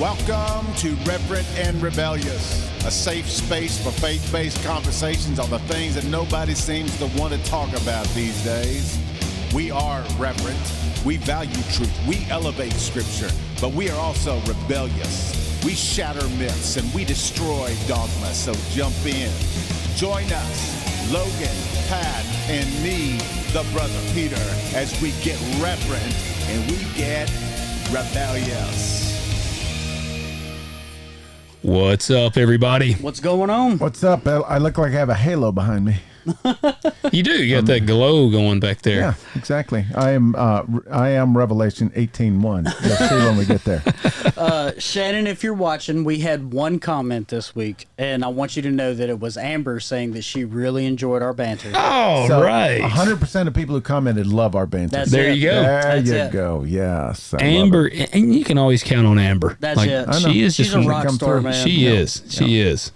Welcome to Reverent and Rebellious, a safe space for faith-based conversations on the things that nobody seems to want to talk about these days. We are reverent, we value truth, we elevate scripture, but we are also rebellious. We shatter myths and we destroy dogma, so jump in. Join us, Logan, Pat, and me, the brother Peter, as we get reverent and we get rebellious. What's up, everybody? What's going on? What's up? I look like I have a halo behind me. You do. You got that glow going back there. Yeah, exactly. I am Revelation 18:1. You'll see when we get there. Shannon, if you're watching, we had one comment this week, and I want you to know that it was Amber saying that she really enjoyed our banter. Oh, So, right. 100% of people who commented love our banter. That's There it. you go. There That's you it. go. Yes. I Amber, love and you can always count on Amber. That's it. I know. She is She's just a one- rock come star, through. man. She is. She is.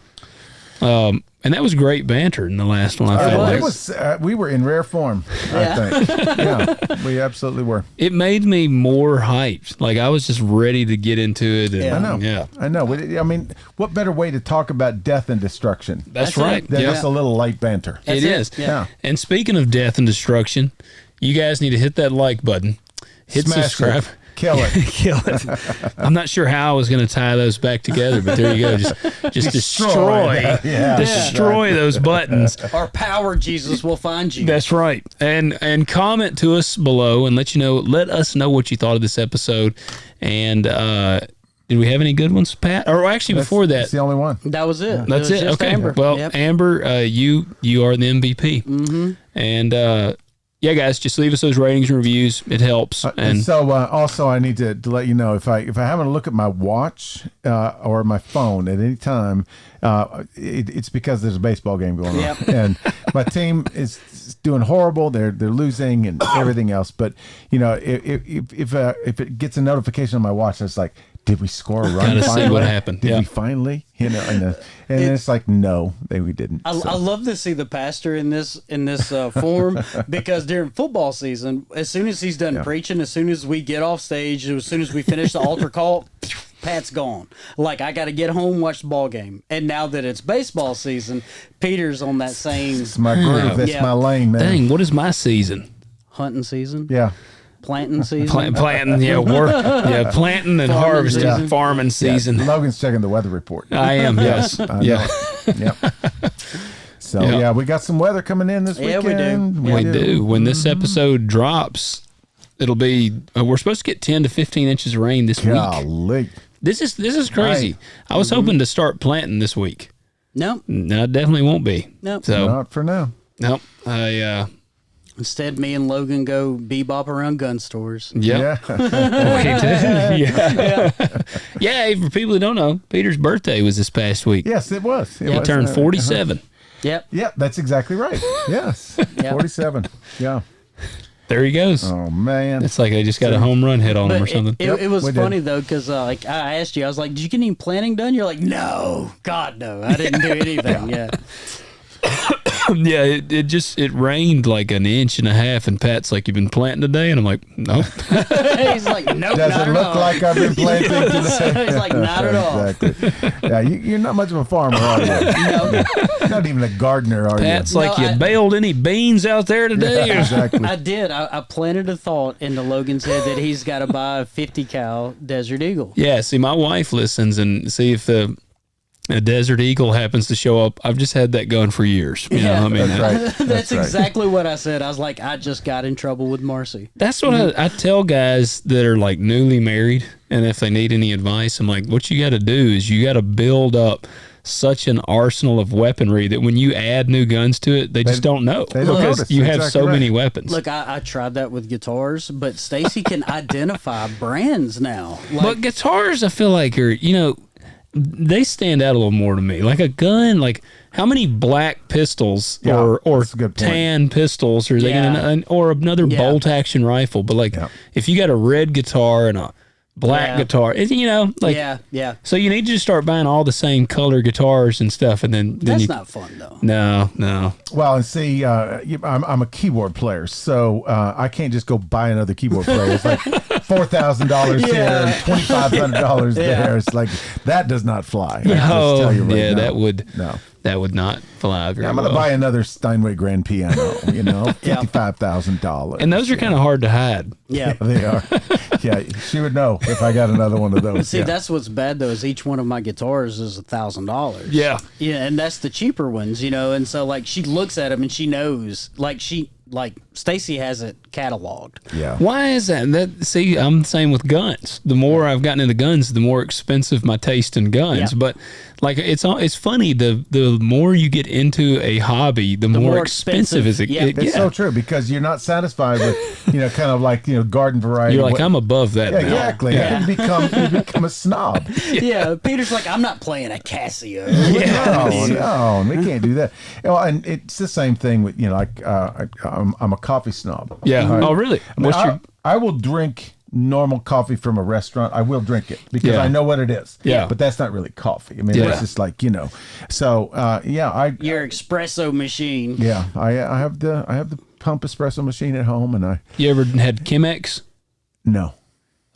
And that was great banter in the last one. I it. felt like It was, we were in rare form, Yeah. I think. Yeah, we absolutely were. it made me more hyped. Like I was just ready to get into it. And, Yeah. I know. Yeah, I know. I mean, what better way to talk about death and destruction that's That's right. it. than Yeah. just a little light banter? That's It is. Yeah. And speaking of death and destruction, you guys need to hit that like button, hit Smash subscribe. it. Kill it. Kill it. I'm not sure how I was going to tie those back together, but there you go. Just destroy, Yeah. destroy those buttons. Our power, Jesus, will find you. That's right. And comment to us below and let us know what you thought of this episode. And did we have any good ones, Pat? Or actually, before that, That's the only one. That was it. that's was it. just Okay. Amber. Well, Yep. Amber, you are the MVP. Mm-hmm. And yeah, guys, just leave us those ratings and reviews. It helps. And so also I need to let you know if I happen to look at my watch or my phone at any time, it's because there's a baseball game going on. Yep. And my team is doing horrible. They're losing and everything else. But if it gets a notification on my watch, it's like, did we score a run? Gotta see finally? what happened. Did Yeah. we finally? And it's like, no, we didn't. I love to see the pastor in this form because during football season, as soon as he's done preaching, as soon as we get off stage, as soon as we finish the altar call, Pat's gone. Like, I got to get home, watch the ball game. And now that it's baseball season, Peter's on that same It's my groove. That's Yeah. my lane, man. dang, what is my season? hunting season, Yeah. planting season. Planting, planting and harvesting, season. farming season. Logan's checking the weather report. I am, yes. I Yeah. know. Yep. So Yeah. we got some weather coming in this Yeah, we do. weekend. We do. When this episode drops, it'll be we're supposed to get 10 to 15 inches of rain this week. Golly. This is crazy. Right. I was hoping to start planting this week. Nope. No, I definitely won't be. Nope. So Not for now. nope. I Instead, me and Logan go bebop around gun stores. yep. Yeah. Yeah. Yeah. For people who don't know, Peter's birthday was this past week. Yes, it was. He turned 47. Yep. Yeah, that's exactly right. Yes. 47. Yeah. There he goes. Oh, man. It's like I just got a home run hit on him or But something. it was we did. funny though, because like I asked you, I was like, "Did you get any planting done?" You're like, "No, God, no, I didn't do anything." Yeah, Yeah, it rained like an inch and a half, and Pat's like, "You've been planting today?" And I'm like, "Nope." he's like, "Nope, Does not it at look all." like I've been planting today? He's like, "Not at all." Exactly. Yeah, you're not much of a farmer, are you? No, Not even a gardener, are Pat's you? like, No, "You I- baled any beans out there today?" Yeah, exactly. I did. I planted a thought into Logan's head that he's got to buy a 50 cal Desert Eagle. Yeah, see, my wife listens and see if a Desert Eagle happens to show up. I've just had that going for years. You know, I mean, That's right. That's right. exactly what I said. I was like, I just got in trouble with Marcy. that's what I tell guys that are like newly married, and if they need any advice, I'm like, what you got to do is you got to build up such an arsenal of weaponry that when you add new guns to it, they just don't know they don't because notice. you have Exactly so right. many weapons. Look, I tried that with guitars, but Stacy can identify brands now. But guitars, I feel like are they stand out a little more to me. Like a gun, like how many black pistols Yeah, or that's a good point. tan pistols are they Yeah. gonna or another Yeah. bolt action rifle? But like Yeah. if you got a red guitar and a black Yeah. guitar, like yeah. so you need to just start buying all the same color guitars and stuff, and then That's you not fun though. no. Well, and see, I'm a keyboard player, so I can't just go buy another keyboard player. It's like $4,000 here and $2,500 there. It's like that does not fly. I just tell you right now. that would not fly very I'm going to buy another Steinway grand piano, $55,000. And those are kind of hard to hide. Yeah. They are. Yeah, she would know if I got another one of those. See, that's what's bad though, is each one of my guitars is $1,000. Yeah. Yeah, and that's the cheaper ones, and so like she looks at them and she knows, like Stacy has it cataloged. Yeah. Why is that? See, I'm the same with guns. The more I've gotten into guns, the more expensive my taste in guns. Yeah. But like it's funny, the more you get into a hobby, the more expensive is it. Yeah. It's so true, because you're not satisfied with, kind of like, garden variety. You're like, I'm above that now. Exactly. Yeah. You become a snob. Yeah. Peter's like, I'm not playing a Casio. No, we can't do that. And it's the same thing with, I'm a coffee snob. Yeah. Right? Oh, really? I will drink normal coffee from a restaurant. I will drink it because I know what it is. Yeah. But that's not really coffee. I mean, it's just like, So, Your espresso machine. Yeah, I have the pump espresso machine at home, and You ever had Chemex? no.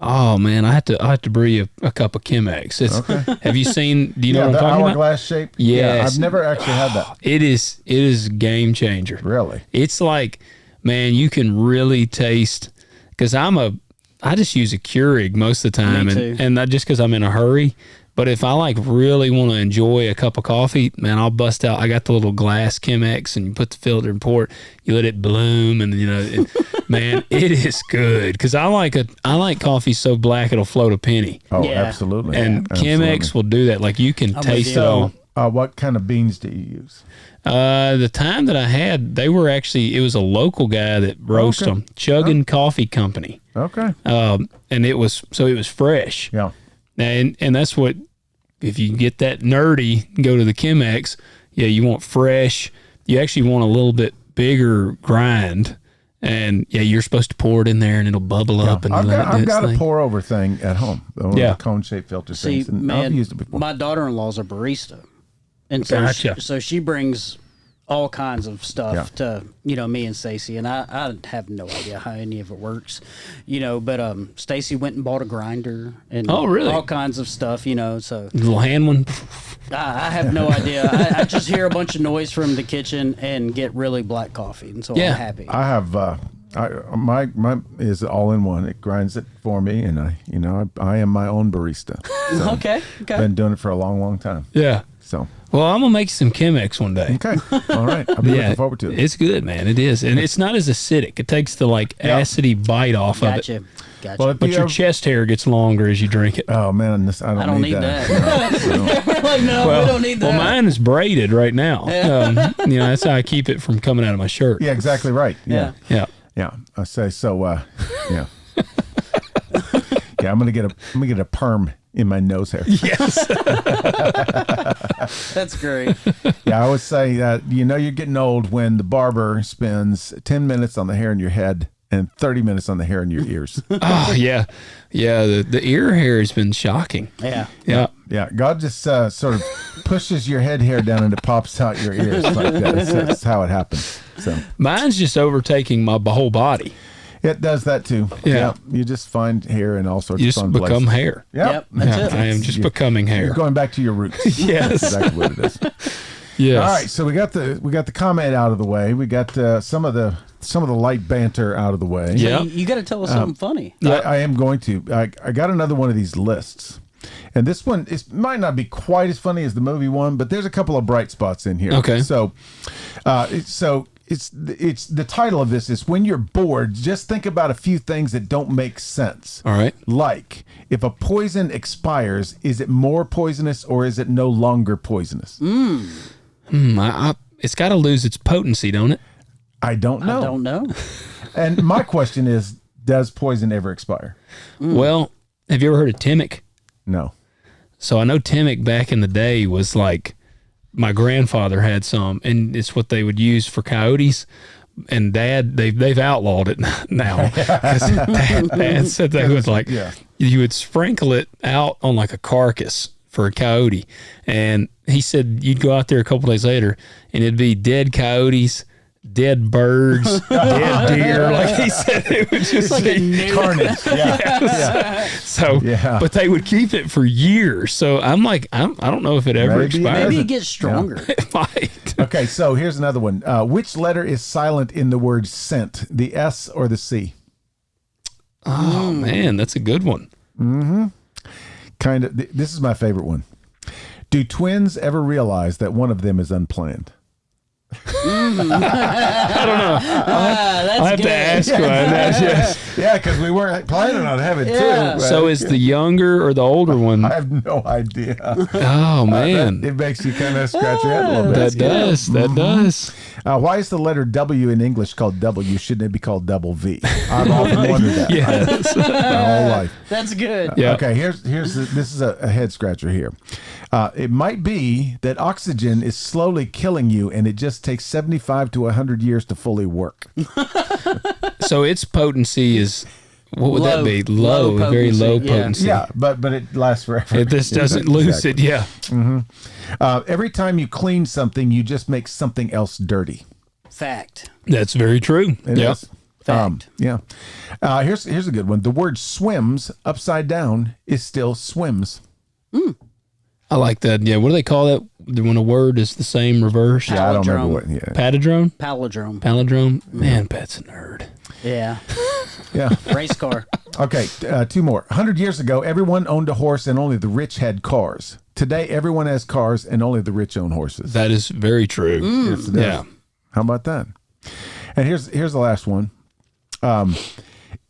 Oh man, I have to brew you a cup of Chemex. Have you seen? Do you know what I'm the talking about? hourglass shape. Yes. Yeah, I've never actually had that. It is a game changer. Really? It's like, man, you can really taste, because I just use a Keurig most of the time, Me too. and not just because I'm in a hurry. But if I like really want to enjoy a cup of coffee, man, I'll bust out. I got the little glass Chemex, and you put the filter and pour it. You let it bloom, and man, it is good. Because I like coffee so black it'll float a penny. Oh, Yeah. absolutely. And Absolutely. Chemex will do that. Like you can taste it all. What kind of beans do you use? The time that I had, it was a local guy that roasted them. Chuggin Coffee Company. Okay. And it was fresh. Yeah. And that's what, if you get that nerdy, go to the Chemex. Yeah, you want fresh. You actually want a little bit bigger grind. And yeah, you're supposed to pour it in there and it'll bubble up. And I've got a pour over thing at home. The cone shaped filter See, things. And man, I've used it before. my daughter-in-law's a barista. And so, Gotcha. so she brings all kinds of stuff to, me and Stacy, and I have no idea how any of it works, but Stacy went and bought a grinder and all kinds of stuff, so little hand one. I have no idea. I just hear a bunch of noise from the kitchen and get really black coffee, and so I'm happy. I have my is all in one. It grinds it for me, and I am my own barista. So Okay. Been doing it for a long, long time. Yeah. So Well, I'm gonna make some Chemex one day. okay, all right. I'll be looking forward to it. It's good, man. It is, and it's not as acidic. It takes the acidy bite off of it. Gotcha. Well, But your chest hair gets longer as you drink it. Oh man, I don't need that. We're like, no, we don't need that. Well, mine is braided right now. That's how I keep it from coming out of my shirt. Yeah, exactly right. Yeah. I say so. Yeah. Yeah, I'm gonna get a perm in my nose hair. Yes. That's great. Yeah, I always say that you're getting old when the barber spends 10 minutes on the hair in your head and 30 minutes on the hair in your ears. Oh yeah, yeah. The ear hair has been shocking. Yeah. Yeah. God just sort of pushes your head hair down and it pops out your ears like that. That's how it happens. So mine's just overtaking my whole body. It does that too. Yeah. You just find hair in all sorts You of just fun become places. hair. Yep. That's it. I am just becoming hair. You're going back to your roots. Yes. That's exactly what it is. Yes. All right, so we got the comment out of the way. We got some of the light banter out of the way. Yeah. You got to tell us something funny. I am going to. I got another one of these lists, and this one might not be quite as funny as the movie one, but there's a couple of bright spots in here. Okay. So, it's the title of this is when you're bored, just think about a few things that don't make sense. All right. Like, if a poison expires, is it more poisonous or is it no longer poisonous? It's got to lose its potency, don't it? I don't know. I don't know. And my question is, does poison ever expire? Well, have you ever heard of Timic? No. So I know Timic back in the day was like, my grandfather had some, and it's what they would use for coyotes. And Dad, they've outlawed it now. Dad said they would you would sprinkle it out on like a carcass for a coyote, and he said you'd go out there a couple days later, and it'd be dead coyotes, dead birds, dead deer. Like he said, it was just like a carnage. Yeah. So, but they would keep it for years. So I'm like, I don't know if it ever expires. Maybe it gets stronger. It might. Okay, so here's another one. Which letter is silent in the word sent? The S or the C? Oh man, that's a good one. Kind of. This is my favorite one. Do twins ever realize that one of them is unplanned? I don't know. That's I'll have to ask one. Yeah, because we weren't planning on having two. Right? So is the younger or the older one? I have no idea. Oh man, it makes you kind of scratch your head a little bit. That does. Why is the letter W in English called W? Shouldn't it be called double V? I've often wondered that. Yes. My whole life. That's good. Yeah. Okay, this is a head scratcher here. It might be that oxygen is slowly killing you, and it just takes 75 to 100 years to fully work. So its potency is, what would that be? Low, very low potency. Yeah, but it lasts forever. This doesn't lose it. Yeah. Every time you clean something, you just make something else dirty. Fact. That's very true. It is. Fact. Yeah. Here's a good one. The word swims upside down is still swims. I like that. Yeah. What do they call that when a word is the same reverse? Yeah, I don't remember Palindrome. what. Yeah. Palindrome? Palindrome. Palindrome? Man, Pat's a nerd. Yeah. Yeah. Race car. Okay, two more. 100 years ago, everyone owned a horse and only the rich had cars. Today, everyone has cars and only the rich own horses. That is very true. Yes, it is. Yeah. How about that? And here's the last one.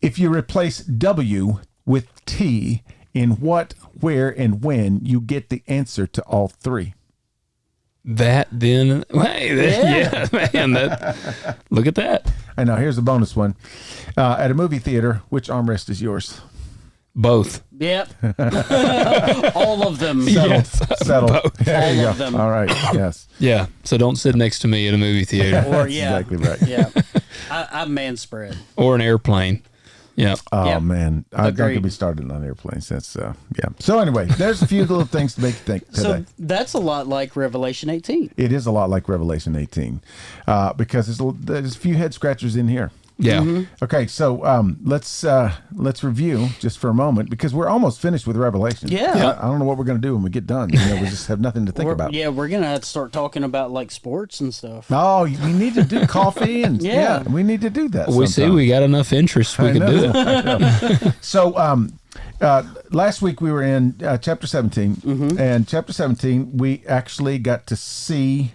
If you replace W with T in what, where, and when, you get the answer to all three. That then, man, look at that. I know. Here's a bonus one. At a movie theater, which armrest is yours? Both. Yep. All of them. Settled. Both. There you All go. of them. All right. Yes. Yeah. So don't sit next to me at a movie theater Or That's exactly right. Yeah. I man spread. or an airplane. Yeah. Oh Yep. man, I Agreed. could be started on airplanes. That's yeah. So anyway, there's a few little things to make you think today. So that's a lot like Revelation 18. It is a lot like Revelation 18 because there's a few head scratchers in here. Yeah. Okay, so let's review just for a moment because we're almost finished with Revelation. Yeah. I don't know what we're going to do when we get done. We just have nothing to think about. Yeah, we're going to have to start talking about like sports and stuff. Oh, we need to do coffee and Yeah. we need to do that. We see we got enough interest. We can do it. So last week we were in chapter 17, and chapter 17 we actually got to see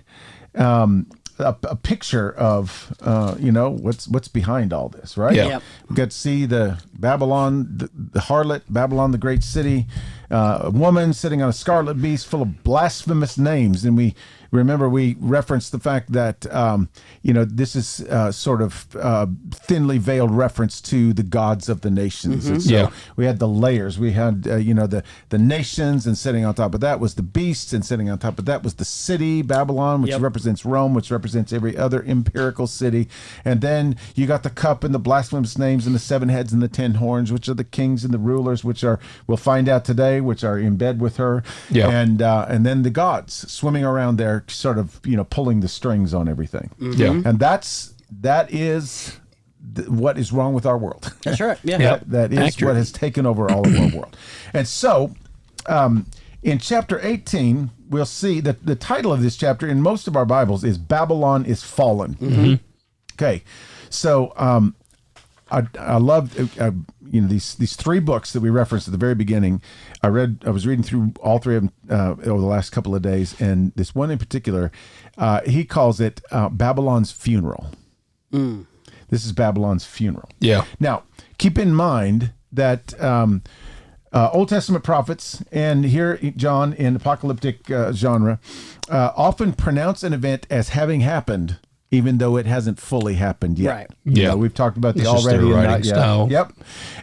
a picture of what's behind all this, right? Yeah. Yep. We got to see the Babylon, the harlot, Babylon, the great city, a woman sitting on a scarlet beast full of blasphemous names, and we referenced the fact that this is sort of thinly veiled reference to the gods of the nations. And so we had the layers. We had the nations, and sitting on top of that was the beasts, and sitting on top of that was the city Babylon, which represents Rome, which represents every other empirical city. And then you got the cup and the blasphemous names and the 7 heads and the 10 horns, which are the kings and the rulers, which are, we'll find out today, which are in bed with her. Yeah. And then the gods swimming around there, sort of pulling the strings on everything. Yeah. And that is what is wrong with our world. That's right. Yeah. Yep. That is Accurate. what has taken over all of our world. And so in chapter 18, we'll see that the title of this chapter in most of our Bibles is Babylon is Fallen. Okay. So I love these 3 books that we referenced at the very beginning. I was reading through all 3 of them over the last couple of days, and this one in particular, he calls it Babylon's Funeral. This is Babylon's funeral. Yeah. Now, keep in mind that Old Testament prophets, and here John in apocalyptic genre, often pronounce an event as having happened, even though it hasn't fully happened yet. Right. Yeah. We've talked about the It's just already their and writing not yet. style. Yep.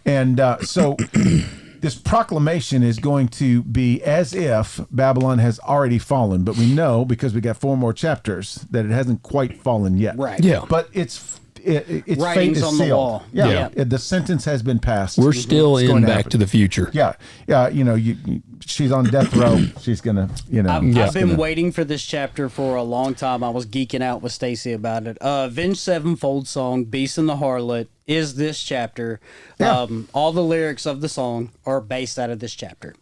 And so this proclamation is going to be as if Babylon has already fallen, but we know because we got 4 more chapters that it hasn't quite fallen yet. Right. Yeah. But it's its fate Writings is on the sealed. wall. Yeah. The sentence has been passed. We're still It's in going to Back happen. to the Future. Yeah, she's on death row. She's gonna, I've been waiting for this chapter for a long time. I was geeking out with Stacy about it. Avenged Sevenfold song, Beast and the Harlot, is this chapter. Yeah. All the lyrics of the song are based out of this chapter.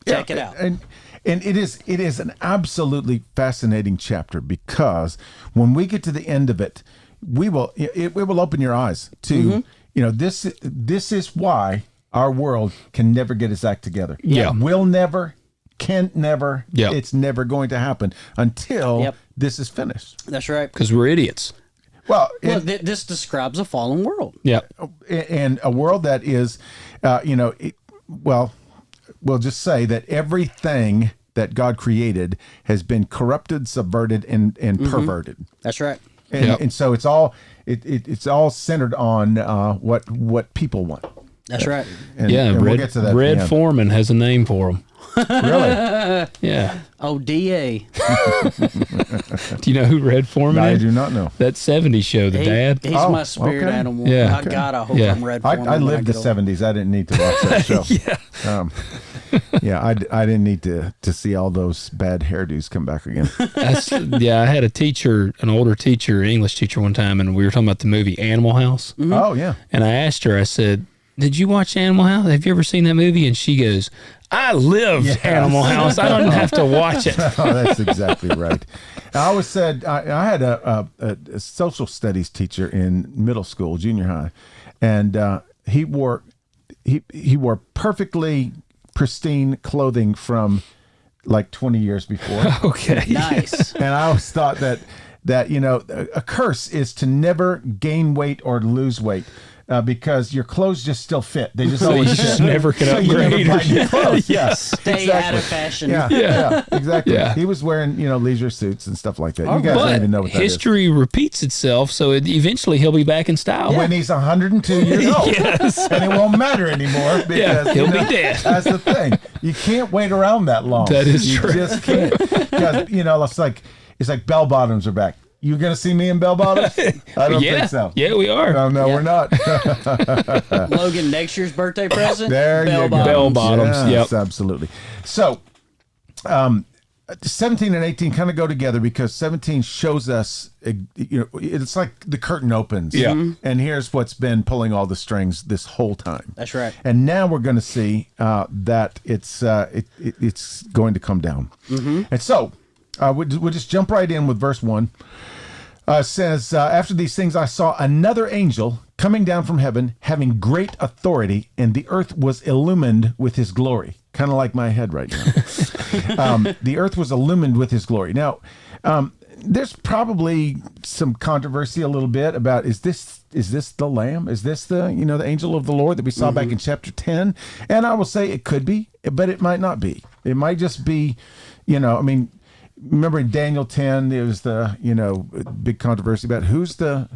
Check it out. And it is an absolutely fascinating chapter, because when we get to the end of it, it will open your eyes to this is why our world can never get its act together. Yeah. Will never, can't never. Yeah. It's never going to happen until this is finished. That's right. Because we're idiots. Well, This describes a fallen world. Yeah. and a world that is, we'll just say that everything that God created has been corrupted, subverted, and perverted. That's right. And so it's all it's all centered on what people want. That's right. And, Yeah. and Red, we'll get to that. Red at the end. Foreman has a name for him. Really? Yeah. Oh, DA. Do you know who Red Foreman I is? do not know. That 70s show, The Dad. He's Oh, my spirit okay. animal. Yeah. I gotta hope Yeah. I'm Red I Foreman when lived the get older. '70s. I didn't need to watch that show. Yeah. I didn't need to see all those bad hairdos come back again. I had a teacher, an older teacher, English teacher one time, and we were talking about the movie Animal House. Oh yeah. And I asked her, I said, did you watch Animal House? Have you ever seen that movie? And she goes, I lived Animal House. I don't have to watch it. Oh, that's exactly right. I always said I had a social studies teacher in middle school, junior high, and he wore perfectly pristine clothing from like 20 years before. Okay. Nice. And I always thought that a curse is to never gain weight or lose weight. Because your clothes just still fit. They just So you always just fit. never can So you never upgrade. buy new clothes. Yeah. Stay out of fashion. Yeah, exactly. Yeah. He was wearing, leisure suits and stuff like that. You guys don't But even know what that is. history repeats itself, so eventually he'll be back in style. When he's 102 years old. And it won't matter anymore because Yeah, he'll be dead. That's the thing. You can't wait around that long. That is you true. You just can't. Because, it's like bell bottoms are back. You going to see me in bell bottoms? I don't think so. Yeah, we are. No, we're not. Logan, next year's birthday present? There you go. Bell bottoms, Yes, yep. absolutely. So, 17 and 18 kind of go together because 17 shows us, it's like the curtain opens. Yeah. And here's what's been pulling all the strings this whole time. That's right. And now we're going to see that it's going to come down. And so, we'll just jump right in with verse 1. Says, after these things I saw another angel coming down from heaven, having great authority, and the earth was illumined with his glory. Kind of like my head right now. The earth was illumined with his glory. Now, there's probably some controversy a little bit about, is this the Lamb? Is this the angel of the Lord that we saw back in chapter 10? And I will say it could be, but it might not be. It might just be, remember in Daniel 10, there was the big controversy about who's the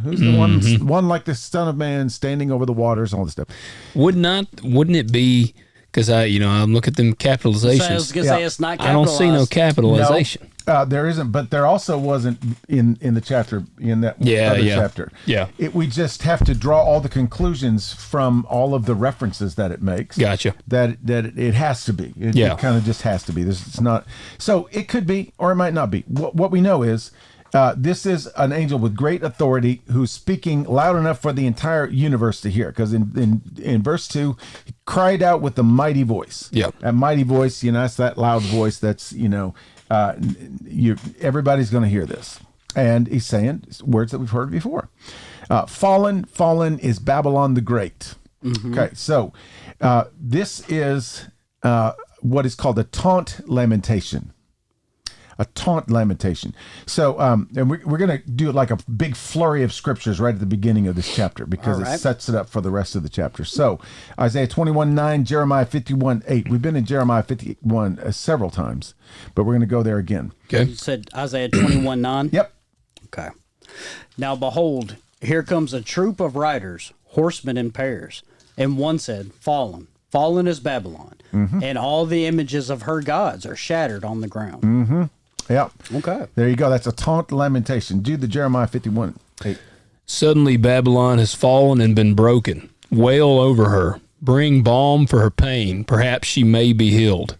one like the Son of Man standing over the waters, all this stuff. Wouldn't it be, because I'm looking at them capitalizations. So I was going to say it's not I don't see no capitalized. capitalization. There isn't, but there also wasn't in the chapter, in that other chapter. Yeah. We just have to draw all the conclusions from all of the references that it makes. Gotcha. That it has to be. It kind of just has to be. It's not. So it could be, or it might not be. What we know is this is an angel with great authority who's speaking loud enough for the entire universe to hear. Because in verse 2, he cried out with a mighty voice. Yeah. A mighty voice, it's that loud voice that's, everybody's going to hear this. And he's saying words that we've heard before. Fallen is Babylon the Great. Okay, so this is what is called a taunt lamentation. A taunt lamentation. So, and we're going to do like a big flurry of scriptures right at the beginning of this chapter because it sets it up for the rest of the chapter. So, Isaiah 21:9, Jeremiah 51:8. We've been in Jeremiah 51 several times, but we're going to go there again. Okay. You said Isaiah 21:9? Yep. Okay. Now behold, here comes a troop of riders, horsemen in pairs. And one said, Fallen is Babylon, and all the images of her gods are shattered on the ground. Yep. Okay. There you go. That's a taunt lamentation. Do the Jeremiah 51:8. Suddenly Babylon has fallen and been broken. Wail over her. Bring balm for her pain. Perhaps she may be healed.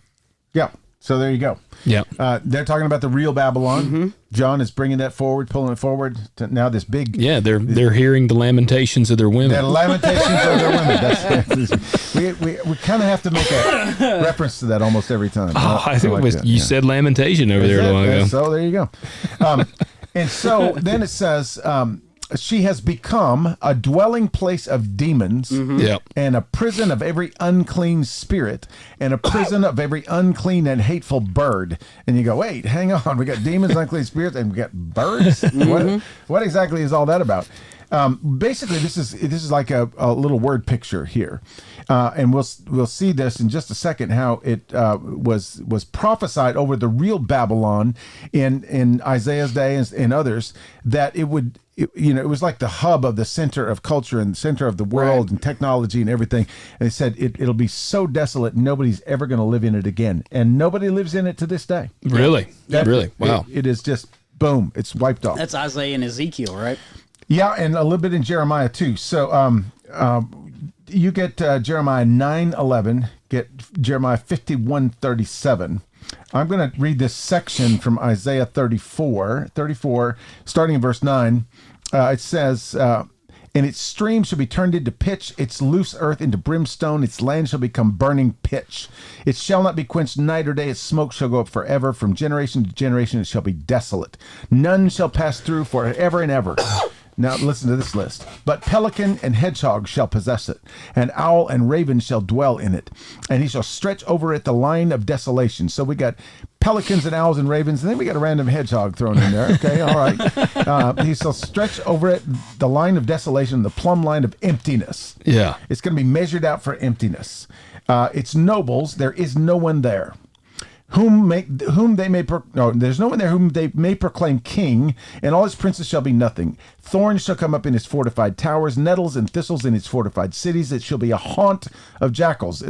Yeah. So there you go. Yeah. They're talking about the real Babylon. John is bringing that forward, pulling it forward to now this big. Yeah, they're hearing the lamentations of their women. The lamentations of their women. We kind of have to make a reference to that almost every time. I think like it was, that, you said lamentation over there a while ago. So there you go. And so then it says, she has become a dwelling place of demons Yep. and a prison of every unclean spirit and a prison of every unclean and hateful bird. And you go, wait, hang on. We got demons, unclean spirits, and we got birds? What exactly is all that about? Basically, this is like a little word picture here. And we'll see this in just a second, how it was prophesied over the real Babylon in Isaiah's day and others, that it would, it was like the hub of the center of culture and the center of the world and technology and everything. And they said it'll be so desolate, nobody's ever going to live in it again. And nobody lives in it to this day. Really? Really? Wow. It is just, boom, it's wiped off. That's Isaiah and Ezekiel, right? Yeah, and a little bit in Jeremiah too. So you get Jeremiah 9:11, get Jeremiah 51:37. I'm going to read this section from Isaiah 34, starting in verse 9. It says, and its streams shall be turned into pitch, its loose earth into brimstone, its land shall become burning pitch. It shall not be quenched night or day, its smoke shall go up forever. From generation to generation it shall be desolate. None shall pass through forever and ever. Now listen to this list. But pelican and hedgehog shall possess it, and owl and raven shall dwell in it, and he shall stretch over it the line of desolation. So we got pelicans and owls and ravens, and then we got a random hedgehog thrown in there. Okay, all right. He shall stretch over it the line of desolation, the plumb line of emptiness. Yeah. It's going to be measured out for emptiness. Its nobles, there is no one there. There's no one there whom they may proclaim king, and all his princes shall be nothing. Thorns shall come up in his fortified towers, nettles and thistles in its fortified cities. It shall be a haunt of jackals.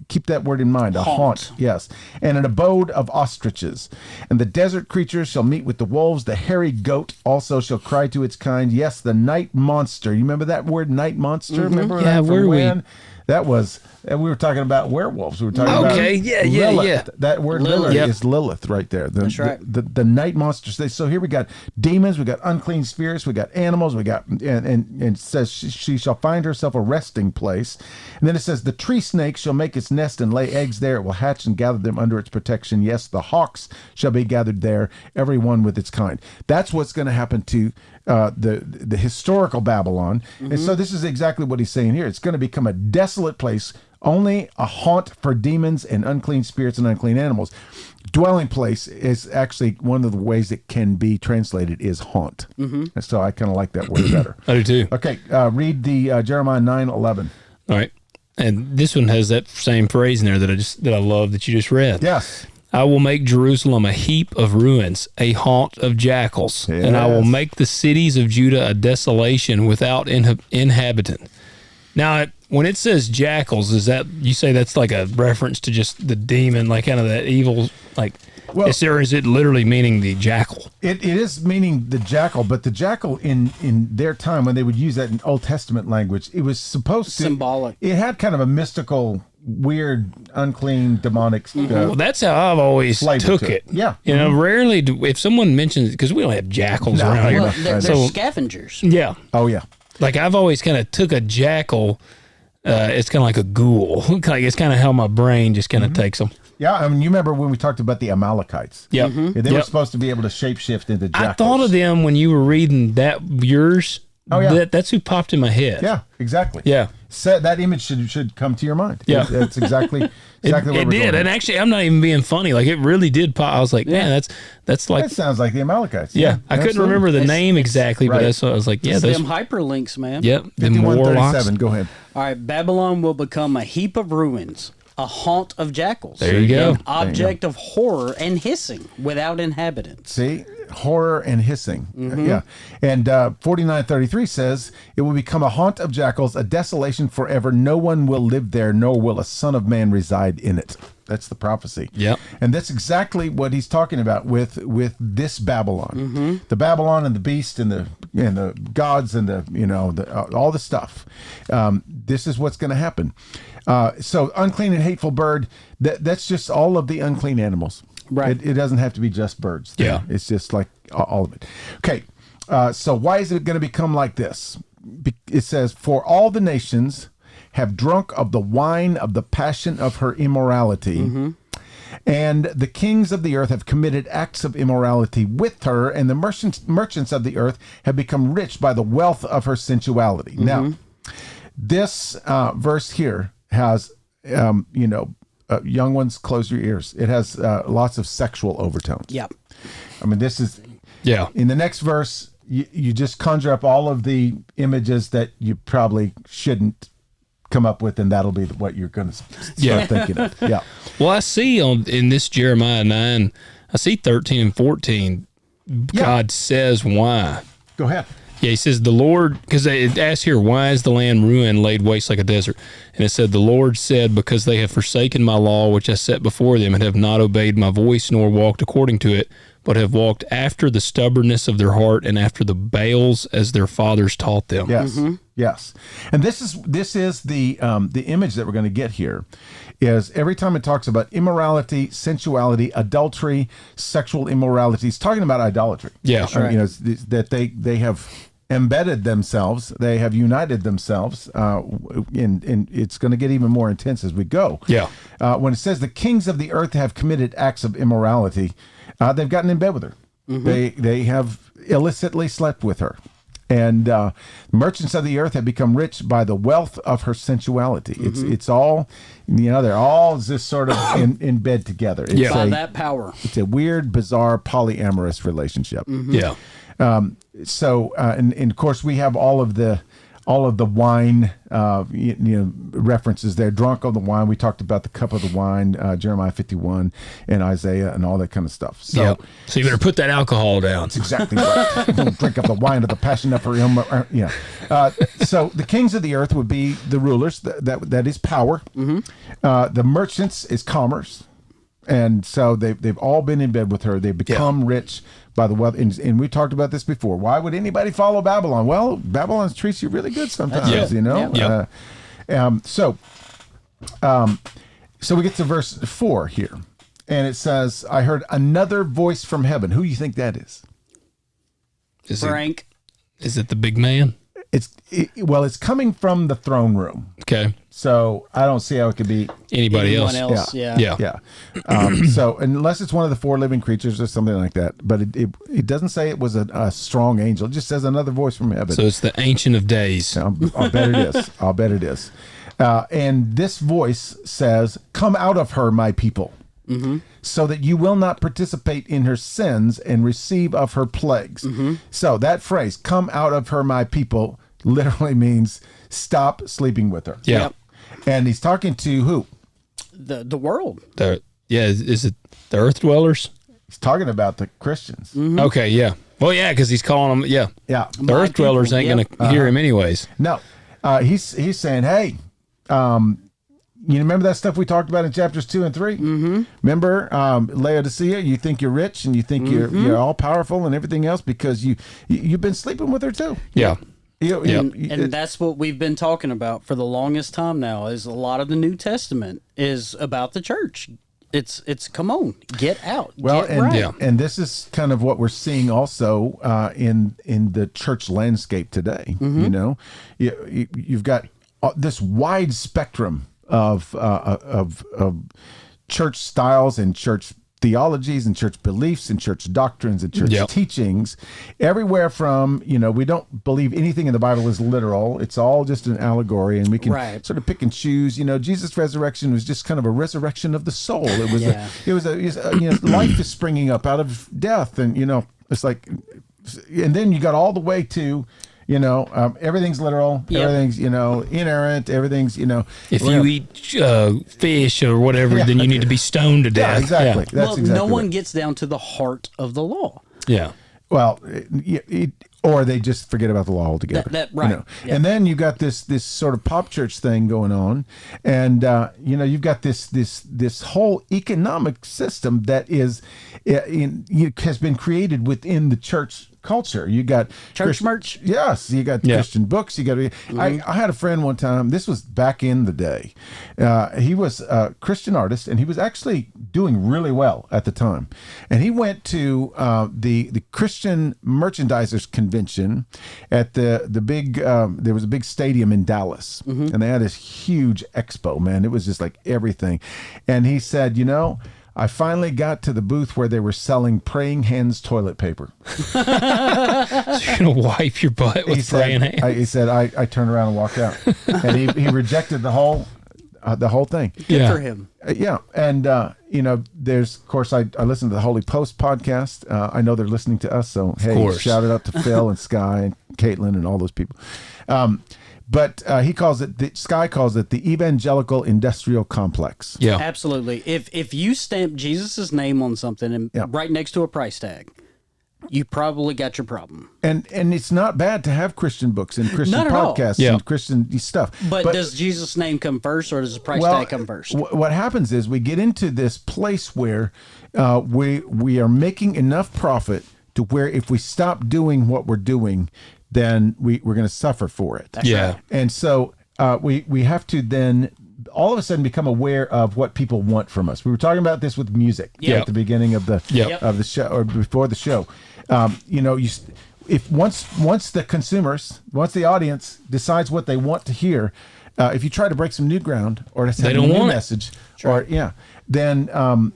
Keep that word in mind, a haunt, yes. And an abode of ostriches. And the desert creatures shall meet with the wolves. The hairy goat also shall cry to its kind. Yes, the night monster. You remember that word, night monster? Remember Yeah, that from where when? we... That was, we were talking about werewolves. We were talking about Lilith. Yeah. That word Lilith is Lilith right there. That's right. The night monsters. So here we got demons, we got unclean spirits, we got animals, we got, and it says she shall find herself a resting place. And then it says the tree snake shall make its nest and lay eggs there. It will hatch and gather them under its protection. Yes, the hawks shall be gathered there, every one with its kind. That's what's going to happen to the historical Babylon. And so this is exactly what he's saying here. It's going to become a desolate place, only a haunt for demons and unclean spirits and unclean animals. Dwelling place is actually one of the ways it can be translated is haunt. And so I kind of like that word better. I do too. Okay, read the Jeremiah 9:11. All right. And this one has that same phrase in there that I love that you just read. Yes. I will make Jerusalem a heap of ruins, a haunt of jackals, and I will make the cities of Judah a desolation without inhabitant. Now, when it says jackals, is that, you say that's like a reference to just the demon, like kind of that evil, like, or is it literally meaning the jackal? It is meaning the jackal, but the jackal in their time, when they would use that in Old Testament language, it was supposed to... Symbolic. It had kind of a mystical, weird, unclean, demonic... Well, that's how I've always took it. Yeah. You know, rarely if someone mentions, because we don't have jackals around here. Well, they're scavengers. Yeah. Oh, yeah. Like I've always kind of took a jackal, it's kind of like a ghoul. Like it's kind of how my brain just kind of takes them. Yeah, I mean, you remember when we talked about the Amalekites? Yep. They were supposed to be able to shapeshift into jackals. I thought of them when you were reading yours. Oh, yeah. That's who popped in my head. Yeah, exactly. Yeah. So that image should come to your mind. Yeah. That's exactly what it we're did. going And actually, I'm not even being funny. Like, it really did pop. I was like, man, that's like... That sounds like the Amalekites. Yeah. I couldn't remember the name exactly, but right. that's what I was like, yeah. It's Those them hyperlinks, man. Yep. The warlocks. 51:37. Go ahead. All right, Babylon will become a heap of ruins, a haunt of jackals. There you go. An object of horror and hissing without inhabitants. See? Horror and hissing. Yeah. And 49:33 says, it will become a haunt of jackals, a desolation forever. No one will live there, nor will a son of man reside in it. That's the prophecy. Yep. And that's exactly what he's talking about with this Babylon. The Babylon and the beast and the the gods and all the stuff. This is what's going to happen. So unclean and hateful bird. That's just all of the unclean animals. Right. It doesn't have to be just birds. Yeah. It's just like all of it. Okay. So why is it going to become like this? It says, for all the nations have drunk of the wine of the passion of her immorality. And the kings of the earth have committed acts of immorality with her, and the merchants of the earth have become rich by the wealth of her sensuality. Now, this verse here has, young ones, close your ears. It has lots of sexual overtones. Yep. I mean, this is, Yeah. in the next verse, you just conjure up all of the images that you probably shouldn't come up with, and that'll be what you're going to start thinking of. Yeah. Well, I see in this Jeremiah 9, I see 13 and 14, God says why. Go ahead. Yeah, he says the Lord, because it asks here, why is the land ruined, laid waste like a desert? And it said, the Lord said, because they have forsaken my law, which I set before them, and have not obeyed my voice, nor walked according to it, but have walked after the stubbornness of their heart and after the Baals as their fathers taught them. Yes, yes. And this is the image that we're going to get here. Is every time it talks about immorality, sensuality, adultery, sexual immorality, it's talking about idolatry. Yeah, that they have embedded themselves, they have united themselves, and it's going to get even more intense as we go. Yeah. When it says the kings of the earth have committed acts of immorality, they've gotten in bed with her. They have illicitly slept with her. And merchants of the earth have become rich by the wealth of her sensuality. It's all, they're all just sort of in bed together. It's By that power. It's a weird, bizarre, polyamorous relationship. Yeah. So, and of course, we have all of the wine, references there. Drunk on the wine. We talked about the cup of the wine, Jeremiah 51 and Isaiah and all that kind of stuff. So, So you better put that alcohol down. that's exactly right. Don't drink up the wine of the passion of her so the kings of the earth would be the rulers. That is power. The merchants is commerce. And so they've all been in bed with her. They've become rich by the wealth. And we talked about this before. Why would anybody follow Babylon? Well, Babylon treats you really good sometimes, So we get to verse 4 here. And it says, I heard another voice from heaven. Who do you think that is? Frank. Is it the big man? It's coming from the throne room. Okay. So I don't see how it could be Anybody Anyone else? else. Yeah. So unless it's one of the four living creatures or something like that, but it doesn't say it was a strong angel. It just says another voice from heaven. So it's the Ancient of Days. I'll bet it is. I'll bet it is. And this voice says, "Come out of her, my people, so that you will not participate in her sins and receive of her plagues." So that phrase, "Come out of her, my people," literally means stop sleeping with her. Yeah. And he's talking to who? The world. Is it the Earth Dwellers? He's talking about the Christians. Okay, yeah. Well, yeah, because he's calling them, Yeah. the Earth Dwellers ain't going to hear him anyways. No. He's saying, hey, you remember that stuff we talked about in chapters 2 and 3? Remember Laodicea? You think you're rich and you think you're all powerful and everything else because you've been sleeping with her too. Yeah. And that's what we've been talking about for the longest time now. Is a lot of the New Testament is about the church. It's come on, get out. Well, get right. And this is kind of what we're seeing also in the church landscape today. You've got this wide spectrum of church styles and church theologies and church beliefs and church doctrines and church teachings, everywhere from, we don't believe anything in the Bible is literal. It's all just an allegory, and we can sort of pick and choose. Jesus' resurrection was just kind of a resurrection of the soul. It was life is springing up out of death, and it's like, and then you got all the way to everything's literal, everything's, inerrant, everything's, If you eat fish or whatever, then you need to be stoned to death. Yeah, exactly. That's exactly no one right. gets down to the heart of the law. Yeah. Well, or they just forget about the law altogether. Right. You know? And then you got this sort of pop church thing going on, and you've got this whole economic system that has been created within the church culture. You got church merch. Yes, you got Christian books. You got. I had a friend one time. This was back in the day. He was a Christian artist, and he was actually doing really well at the time. And he went to the Christian Merchandisers Convention at the big. There was a big stadium in Dallas, and they had this huge expo. Man, it was just like everything. And he said, I finally got to the booth where they were selling praying hands toilet paper. So you're going to wipe your butt with praying hands? He said, I turned around and walked out. And he rejected the whole thing. Good for him. Yeah. And, there's, of course, I listen to the Holy Post podcast. I know they're listening to us. So, hey, shout it out to Phil and Sky and Caitlin and all those people. But Sky calls it the evangelical industrial complex. Yeah, absolutely. If you stamp Jesus' name on something and right next to a price tag, you probably got your problem. And it's not bad to have Christian books and Christian podcasts and Christian stuff. But does Jesus' name come first, or does the price tag come first? What happens is we get into this place where we are making enough profit to where if we stop doing what we're doing, then we're going to suffer for it. That's right. And so we have to then all of a sudden become aware of what people want from us. We were talking about this with music at the beginning of the show or before the show. If once the audience decides what they want to hear, if you try to break some new ground or to send a new message, then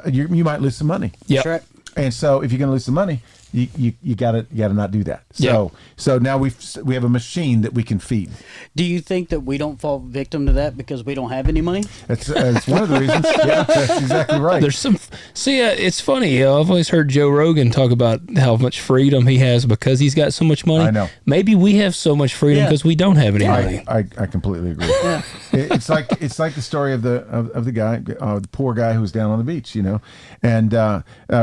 you might lose some money. Yeah. Right. And so if you're going to lose some money, you gotta not do that. So now we have a machine that we can feed. Do you think that we don't fall victim to that because we don't have any money? It's one of the reasons. Yeah, that's exactly right. There's some. It's funny. I've always heard Joe Rogan talk about how much freedom he has because he's got so much money. I know. Maybe we have so much freedom because we don't have any money. I completely agree. Yeah. It's like the story of the guy, the poor guy who was down on the beach, and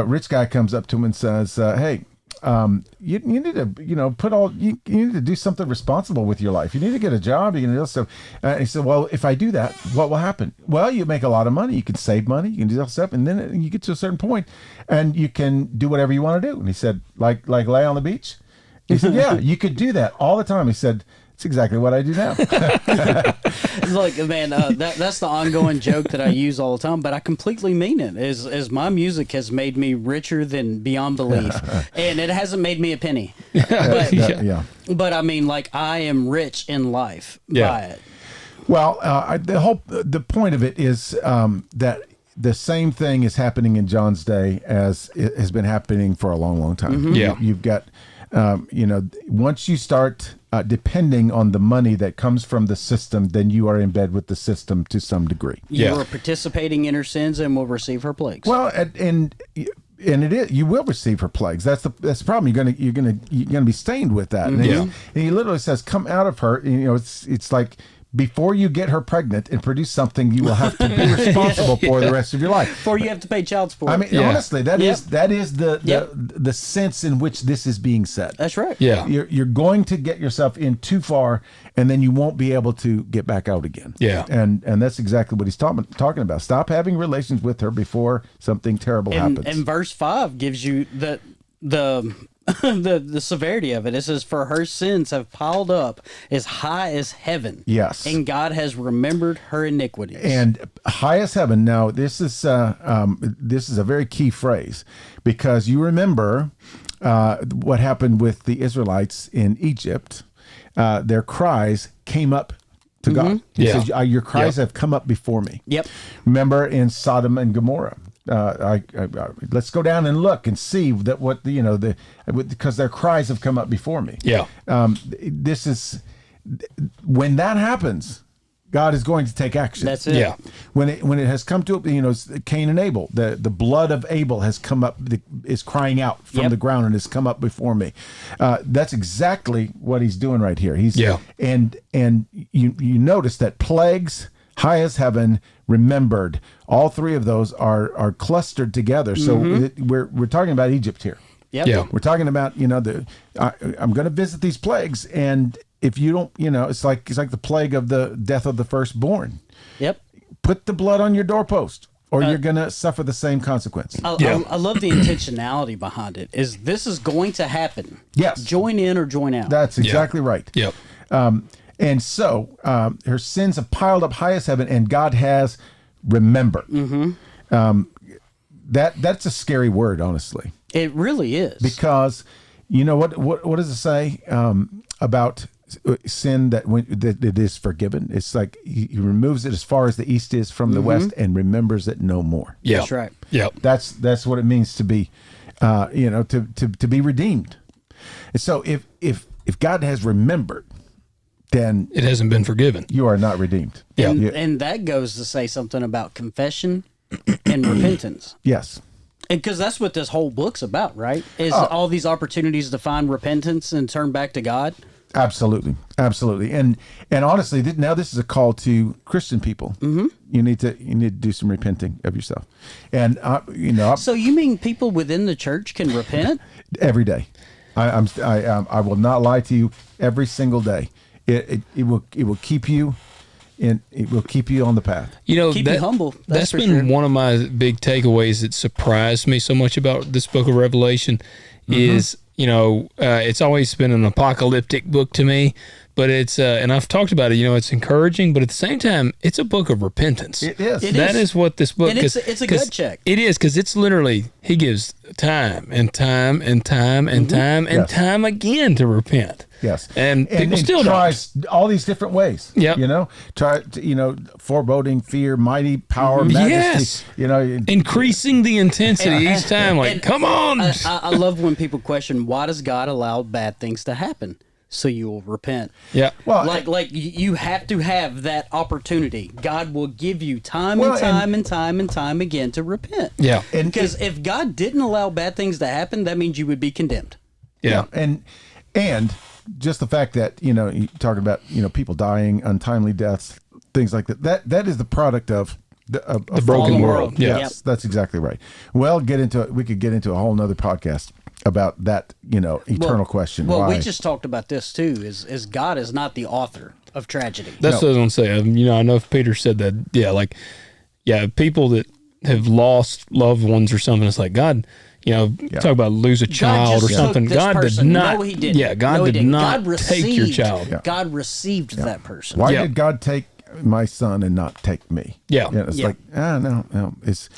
rich guy comes up to him and says, "Hey, you need to you need to do something responsible with your life. You need to get a job. You can do stuff." He said, "Well, if I do that, what will happen?" "Well, you make a lot of money. You can save money. You can do that stuff, and then you get to a certain point, and you can do whatever you want to do." And he said, "Like lay on the beach." He said, "Yeah, you could do that all the time." He said, "It's exactly what I do now." It's like, man, that's the ongoing joke that I use all the time, but I completely mean it. As my music has made me richer than beyond belief, and it hasn't made me a penny. But I mean, like, I am rich in life by it. Well, the point of it is that the same thing is happening in John's day as it has been happening for a long, long time. Mm-hmm. Yeah, you've got. Once you start depending on the money that comes from the system, then you are in bed with the system to some degree. You are participating in her sins and will receive her plagues. Well, and it is, you will receive her plagues. That's the problem. You're gonna be stained with that. And he literally says, "Come out of her." It's like, before you get her pregnant and produce something you will have to be responsible for the rest of your life. Before you have to pay child support. I mean, honestly, that is the sense in which this is being said. That's right. Yeah. You're going to get yourself in too far, and then you won't be able to get back out again. Yeah. And that's exactly what he's talking about. Stop having relations with her before something terrible happens. And verse 5 gives you the the severity of it. It says, "For her sins have piled up as high as heaven." Yes. And God has remembered her iniquities. And high as heaven. Now, this is a very key phrase, because you remember what happened with the Israelites in Egypt. Their cries came up to God. He says, "Your cries have come up before me." Yep. Remember in Sodom and Gomorrah. Let's go down and look and see that because their cries have come up before me. Yeah. This is when that happens, God is going to take action. That's it. Yeah. When it has come to Cain and Abel, the blood of Abel has come up, is crying out from the ground and has come up before me. That's exactly what he's doing right here. And you notice that plagues, high as heaven, remembered. All three of those are clustered together. So we're talking about Egypt here. Yep. Yeah. We're talking about, I'm going to visit these plagues, and if you don't, it's like the plague of the death of the firstborn. Yep. Put the blood on your doorpost, or you're going to suffer the same consequence. I love the intentionality behind it. Is this is going to happen? Yes. Join in or join out. That's exactly right. Yep. And so her sins have piled up high as heaven, and God has remembered. Mm-hmm. That's a scary word, honestly. It really is. Because what does it say about sin that it is forgiven? It's like he removes it as far as the east is from the west and remembers it no more. Yeah. That's right. Yep. That's what it means to be, to be redeemed. And so if God has remembered, then It hasn't been forgiven. you are not redeemed. Yeah. And that goes to say something about confession and repentance. Yes. Because that's what this whole book's about, right? Is all these opportunities to find repentance and turn back to God. Absolutely. And honestly, now this is a call to Christian people. Mm-hmm. You need to do some repenting of yourself, and So you mean people within the church can repent? every day. I will not lie to you. Every single day, it will keep you. And it will keep you on the path. Keep you humble. That's for been sure. one of my big takeaways that surprised me so much about this book of Revelation is, it's always been an apocalyptic book to me, but it's, and I've talked about it, it's encouraging, but at the same time, it's a book of repentance. It is. That is what this book And it's a gut check. It is, because it's literally, he gives time and time and time and time and Yes. time again to repent. Yes, And people still don't. tries all these different ways. Yep. Try foreboding, fear, mighty power, majesty. Yes. Increasing the intensity each time. Like, come on. I love when people question, why does God allow bad things to happen? So you will repent. Yeah. Well, Like you have to have that opportunity. God will give you time Well, and time and time and time again to repent. Yeah. and Because if God didn't allow bad things to happen, that means you would be condemned. Yeah. and just the fact that you talking about people dying, untimely deaths, things like that. That is the product of the broken fallen world. Yeah. Yes, that's exactly right. Well, we could get into a whole nother podcast about that eternal question. Well, Why? we just talked about this too. Is God is not the author of tragedy. That's what I was going to say. I know if Peter said that, people that have lost loved ones or something, it's like God, talk about lose a child or just something. took this God person. did not. No, he didn't. Yeah, God No, he did didn't. not God take your received- child. God received that person. Why Yeah. did God take my son and not take me? Yeah. It's Yeah. like no. It's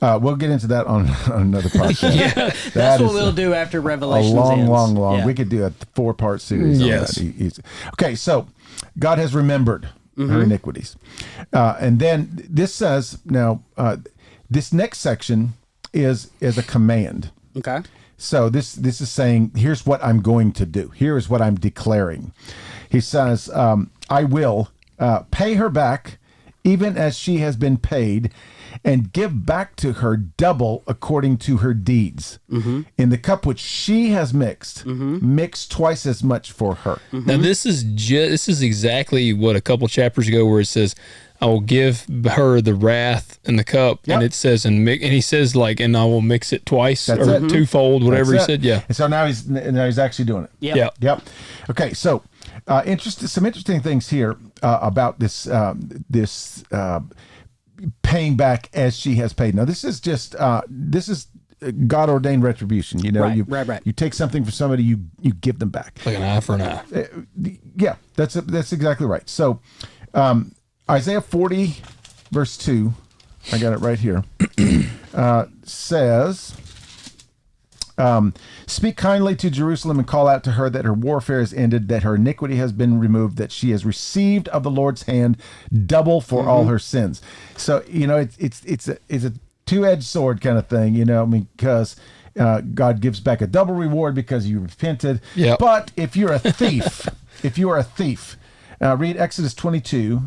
we'll get into that on another podcast. That's what we'll do after A Revelation long. Yeah. We could do a 4-part series. Yes. On that. Okay, so God has remembered her iniquities, and then this says now. This next section is a command. Okay. So this is saying, here's what I'm going to do. Here is what I'm declaring. He says, I will pay her back, even as she has been paid, and give back to her double according to her deeds. In the cup which she has mixed, mix twice as much for her. Now this is exactly what a couple chapters ago where it says, I will give her the wrath in the cup, Yep. and it says, and he says and I will mix it twice That's or it. twofold, whatever That's he it. said. Yeah. And so now he's actually doing it. Yep. Yeah. Yep. Okay. So, some interesting things here about this paying back as she has paid. Now, this is just God ordained retribution. Right. You take something from somebody, you give them back. Like an eye for an eye. Yeah, that's exactly right. So, Isaiah 40, verse 2, I got it right here, says, speak kindly to Jerusalem and call out to her that her warfare is ended, that her iniquity has been removed, that she has received of the Lord's hand double for all her sins. So, it's a two-edged sword kind of thing, because God gives back a double reward because you repented. Yep. But if you're a thief, read Exodus 22,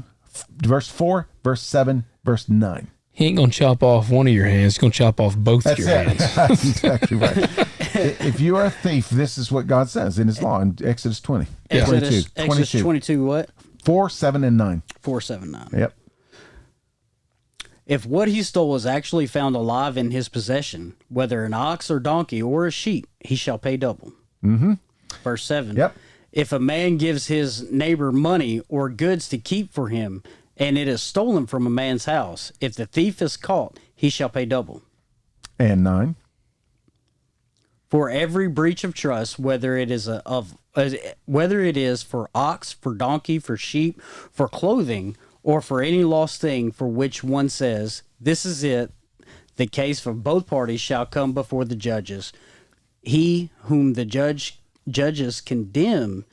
verse 4, verse 7, verse 9. He ain't going to chop off one of your hands. He's going to chop off both of your hands. That's exactly right. If you are a thief, this is what God says in his law in Exodus 20. Exodus 22. 22 what? 4, 7, and 9. 4, 7, 9. Yep. If what he stole is actually found alive in his possession, whether an ox or donkey or a sheep, he shall pay double. Mm-hmm. Verse 7. Yep. If a man gives his neighbor money or goods to keep for him, and it is stolen from a man's house, if the thief is caught, he shall pay double. And 9. For every breach of trust, whether it is for ox, for donkey, for sheep, for clothing, or for any lost thing for which one says, "This is it," the case for both parties shall come before the judges. He whom the judges condemn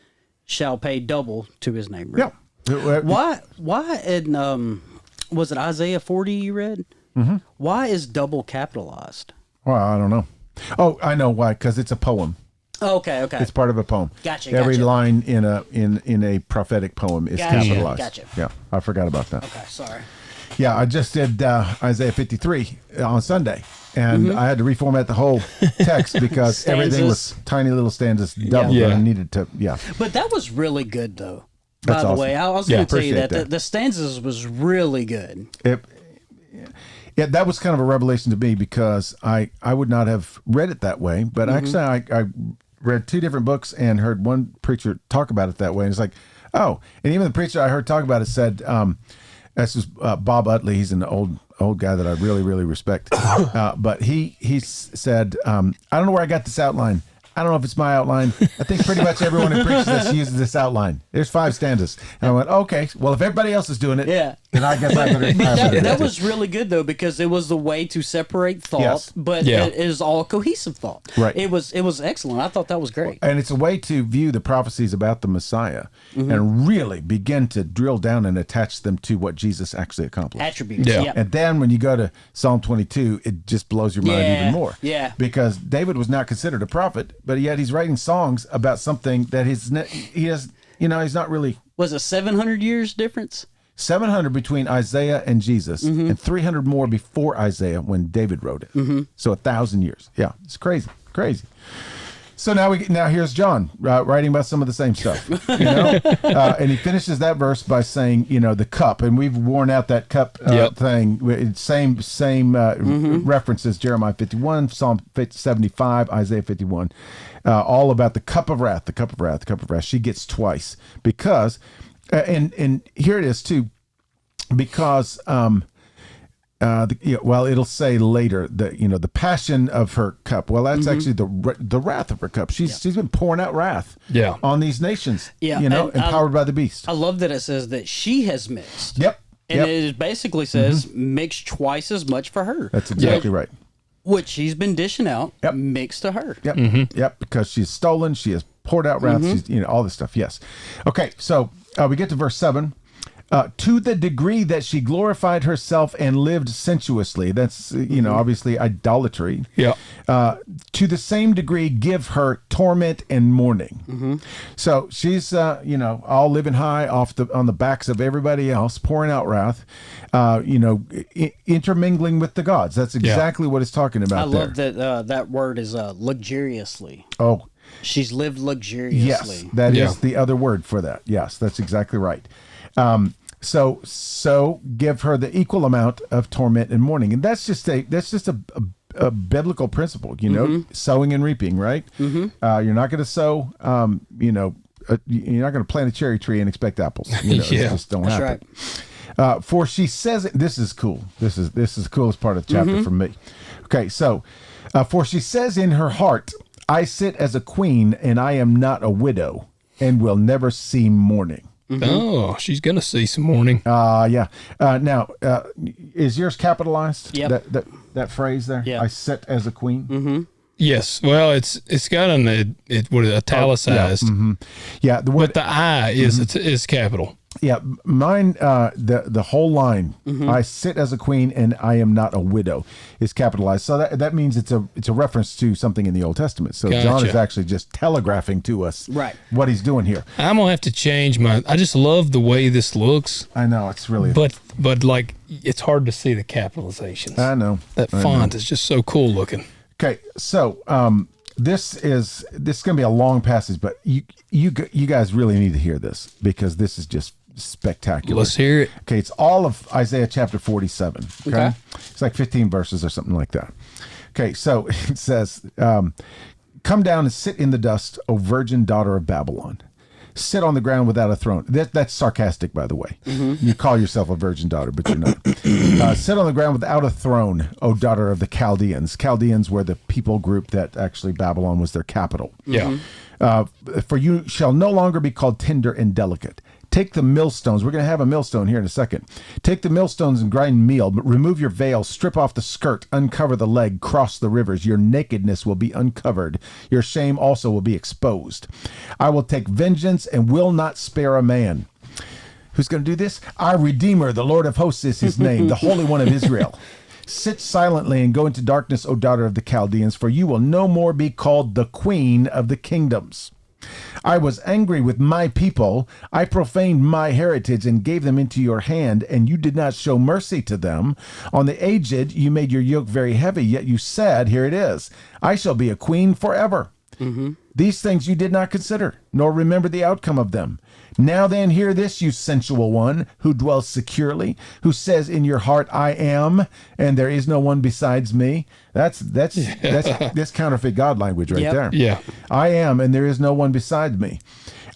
shall pay double to his neighbor. Yep. Why in was it Isaiah 40 you read? Mm-hmm. Why is double capitalized? Well, I don't know. Oh, I know why. Because it's a poem. Okay. It's part of a poem. Gotcha. Every line in a prophetic poem is capitalized. Gotcha. Yeah, I forgot about that. Okay, sorry. Yeah, I just did Isaiah 53 on Sunday, and I had to reformat the whole text because everything was tiny little stanzas doubled. Yeah. And I needed to, But that was really good, though. That's By the awesome. way, I was going to tell you appreciate that the stanzas was really good. Yeah, that was kind of a revelation to me because I would not have read it that way. But actually, I read 2 different books and heard one preacher talk about it that way. And it's like, oh, and even the preacher I heard talk about it said, this is Bob Utley. He's an old guy that I really, really respect. But he said, I don't know where I got this outline. I don't know if it's my outline. I think pretty much everyone who preaches this uses this outline. There's 5 stanzas. And I went, okay, well, if everybody else is doing it, then I guess I better. That was really good, though, because it was the way to separate thought, but it is all cohesive thought. Right. It was excellent. I thought that was great. And it's a way to view the prophecies about the Messiah and really begin to drill down and attach them to what Jesus actually accomplished. Attributes. Yeah. Yep. And then when you go to Psalm 22, it just blows your mind even more. Yeah. Because David was not considered a prophet, but yet he's writing songs about something that he's not really. Was it 700 years difference? 700 between Isaiah and Jesus, and 300 more before Isaiah when David wrote it. So 1,000 years. Yeah, it's crazy. So now here's John writing about some of the same stuff, and he finishes that verse by saying, the cup, and we've worn out that cup thing. Same references: Jeremiah 51, Psalm 75, Isaiah 51, all about the cup of wrath. The cup of wrath. The cup of wrath. She gets twice because, and here it is too, because. It'll say later that the passion of her cup. Well, that's actually the wrath of her cup. She's been pouring out wrath on these nations. Yeah, empowered by the beast. I love that it says that she has mixed. Yep. And it basically says mix twice as much for her. That's exactly right. Which she's been dishing out, mixed to her. Yep. Yep. Because she's stolen, she has poured out wrath. She's all this stuff. Yes. Okay. So we get to verse 7. To the degree that she glorified herself and lived sensuously. That's, obviously idolatry. Yeah. To the same degree, give her torment and mourning. So she's, all living high on the backs of everybody else, pouring out wrath, intermingling with the gods. That's exactly what it's talking about. I love that that word is luxuriously. Oh, she's lived luxuriously. yes, that is the other word for that. Yes, that's exactly right. So give her the equal amount of torment and mourning, and that's just a biblical principle, sowing and reaping, right? You're not going to sow, you're not going to plant a cherry tree and expect apples. It just don't happen. Right. For she says, this is cool. This is the coolest part of the chapter for me. Okay, so for she says in her heart, I sit as a queen, and I am not a widow, and will never see mourning. Oh, she's going to see some mourning. Yeah. Now, is yours capitalized? Yep. That phrase there? Yeah. I sit as a queen? Yes. Well, it's got an italicized. Yeah. The word, but the I is capital. Yeah. Mine, the whole line, I sit as a queen and I am not a widow, is capitalized. So that means it's a reference to something in the Old Testament. So Gotcha. John is actually just telegraphing to us what he's doing here. I'm going to have to change I just love the way this looks. I know, it's really... But like, it's hard to see the capitalizations. I know. That font is just so cool looking. Okay, so this is going to be a long passage, but you guys really need to hear this because this is just spectacular. Let's hear it. Okay, it's all of Isaiah chapter 47. Okay. It's like 15 verses or something like that. Okay, so it says, come down and sit in the dust, O virgin daughter of Babylon. Sit on the ground without a throne. That's sarcastic, by the way. You call yourself a virgin daughter, but you're not. Sit on the ground without a throne, O daughter of the Chaldeans. Chaldeans were the people group that actually Babylon was their capital. Yeah. For you shall no longer be called tender and delicate. Take the millstones. We're going to have a millstone here in a second. Take the millstones and grind meal, but remove your veil, strip off the skirt, uncover the leg, cross the rivers. Your nakedness will be uncovered. Your shame also will be exposed. I will take vengeance and will not spare a man. Who's going to do this? Our Redeemer, the Lord of hosts is his name, the Holy One of Israel. Sit silently and go into darkness, O daughter of the Chaldeans, for you will no more be called the queen of the kingdoms. I was angry with my people. I profaned my heritage and gave them into your hand, and you did not show mercy to them. On the aged, you made your yoke very heavy, yet you said, here it is, I shall be a queen forever. These things you did not consider, nor remember the outcome of them. Now then, hear this, you sensual one, who dwells securely, who says in your heart, I am, and there is no one besides me. That's counterfeit God language right there. Yeah. I am, and there is no one beside me.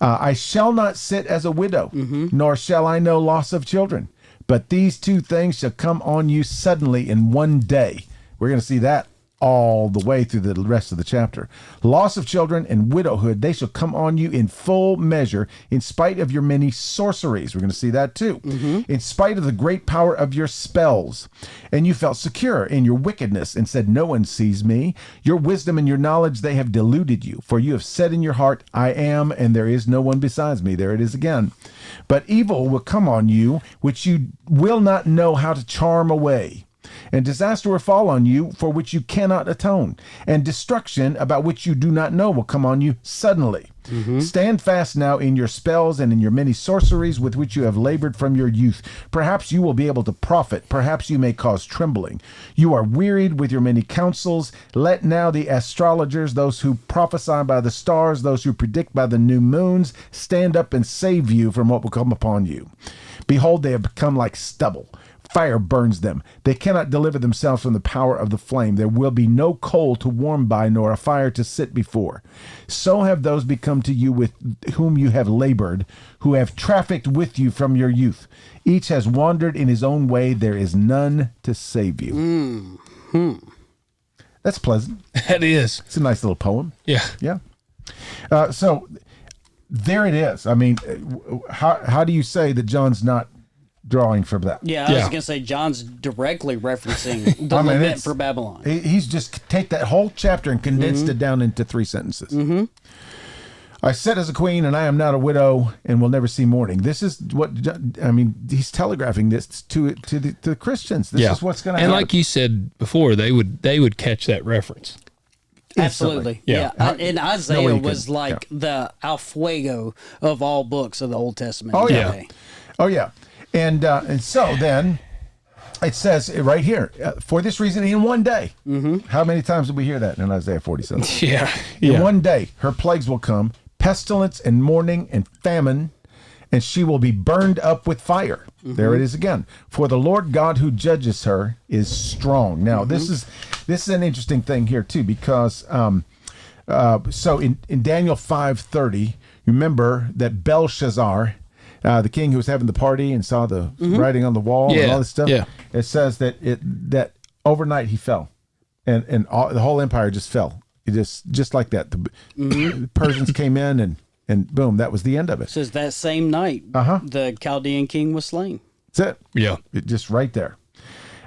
I shall not sit as a widow, nor shall I know loss of children. But these two things shall come on you suddenly in one day. We're going to see that all the way through the rest of the chapter. Loss of children and widowhood, they shall come on you in full measure, in spite of your many sorceries. We're going to see that too. In spite of the great power of your spells. And you felt secure in your wickedness and said, no one sees me. Your wisdom and your knowledge, they have deluded you. For you have said in your heart, I am, and there is no one besides me. There it is again. But evil will come on you, which you will not know how to charm away. And disaster will fall on you for which you cannot atone. And destruction about which you do not know will come on you suddenly. Stand fast now in your spells and in your many sorceries with which you have labored from your youth. Perhaps you will be able to profit. Perhaps you may cause trembling. You are wearied with your many counsels. Let now the astrologers, those who prophesy by the stars, those who predict by the new moons, stand up and save you from what will come upon you. Behold, they have become like stubble. Fire burns them. They cannot deliver themselves from the power of the flame. There will be no coal to warm by, nor a fire to sit before. So have those become to you with whom you have labored, who have trafficked with you from your youth. Each has wandered in his own way. There is none to save you. That's pleasant. That is. It's a nice little poem. Yeah. Yeah. So there it is. I mean, how do you say that John's not drawing from that? Yeah, I was going to say John's directly referencing the lament for Babylon. He's just take that whole chapter and condensed it down into 3 sentences. I sit as a queen, and I am not a widow, and will never see mourning. This is what he's telegraphing this to the Christians. This is what's going to happen. And like you said before, they would catch that reference. Absolutely. Yeah. And Isaiah was like the Alfuego of all books of the Old Testament. Oh, yeah. Oh, yeah. And so then it says right here, for this reason, in one day. How many times did we hear that in Isaiah 47? Yeah. In one day, her plagues will come, pestilence and mourning and famine, and she will be burned up with fire. There it is again. For the Lord God who judges her is strong. Now, this is an interesting thing here too, because so in Daniel 5:30, remember that Belshazzar, the king who was having the party and saw the writing on the wall and all this stuff. Yeah. It says that overnight he fell, and the whole empire just fell. It just like that. The Persians came in and boom, that was the end of it. It says that same night, the Chaldean king was slain. That's it. Yeah, just right there.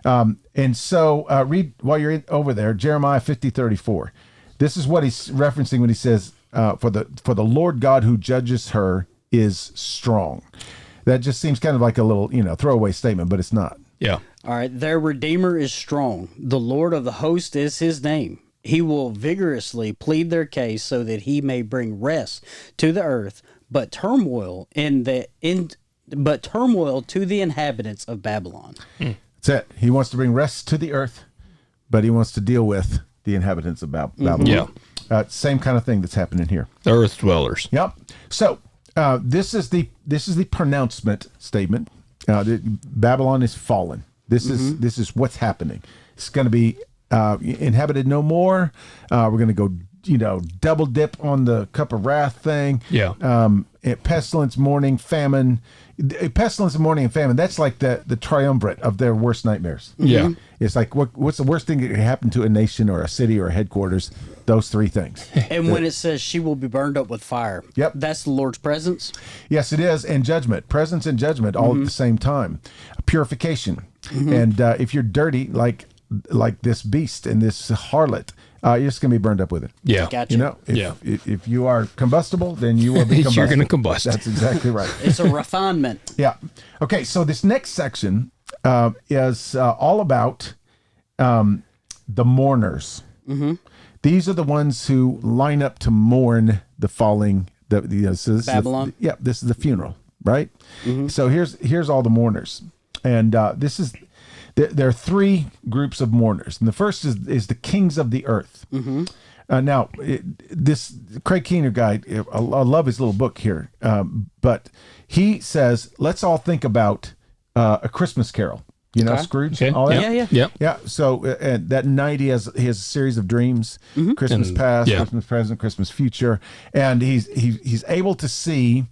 And so read while you're over there, Jeremiah 50:34. This is what he's referencing when he says, "For the Lord God who judges her is strong." That just seems kind of like a little, throwaway statement, but it's not. Yeah. All right. Their Redeemer is strong. The Lord of the host is his name. He will vigorously plead their case so that he may bring rest to the earth, but turmoil to the inhabitants of Babylon. That's it. He wants to bring rest to the earth, but he wants to deal with the inhabitants of Babylon. Yeah. Same kind of thing that's happening here. The earth dwellers. Yep. So this is the pronouncement statement. Babylon is fallen. This is what's happening. It's going to be inhabited no more. We're going to go, double dip on the cup of wrath thing. Yeah. Pestilence, mourning, famine. Pestilence, mourning, and famine. That's like the triumvirate of their worst nightmares. Yeah. It's like what's the worst thing that could happen to a nation or a city or a headquarters? Those three things. And when it says she will be burned up with fire, Yep. that's the Lord's presence. Yes, it is, and judgment, presence and judgment, all at the same time. Purification, and if you're dirty like this beast and this harlot, you're just gonna be burned up with it. Yeah. Gotcha. If you are combustible, then you will be combustible. You're gonna combust. That's exactly right. It's a refinement. Yeah. Okay, so this next section is all about the mourners. These are the ones who line up to mourn the falling. So this Babylon. This is the funeral, right? So here's all the mourners, and there are three groups of mourners, and the first is the kings of the earth. Now, this Craig Keener guy, I love his little book here, but he says, let's all think about A Christmas Carol. Scrooge. Okay. All that? Yeah. Yeah. So that night he has a series of dreams: Christmas past, Christmas present, Christmas future, and he's able to see,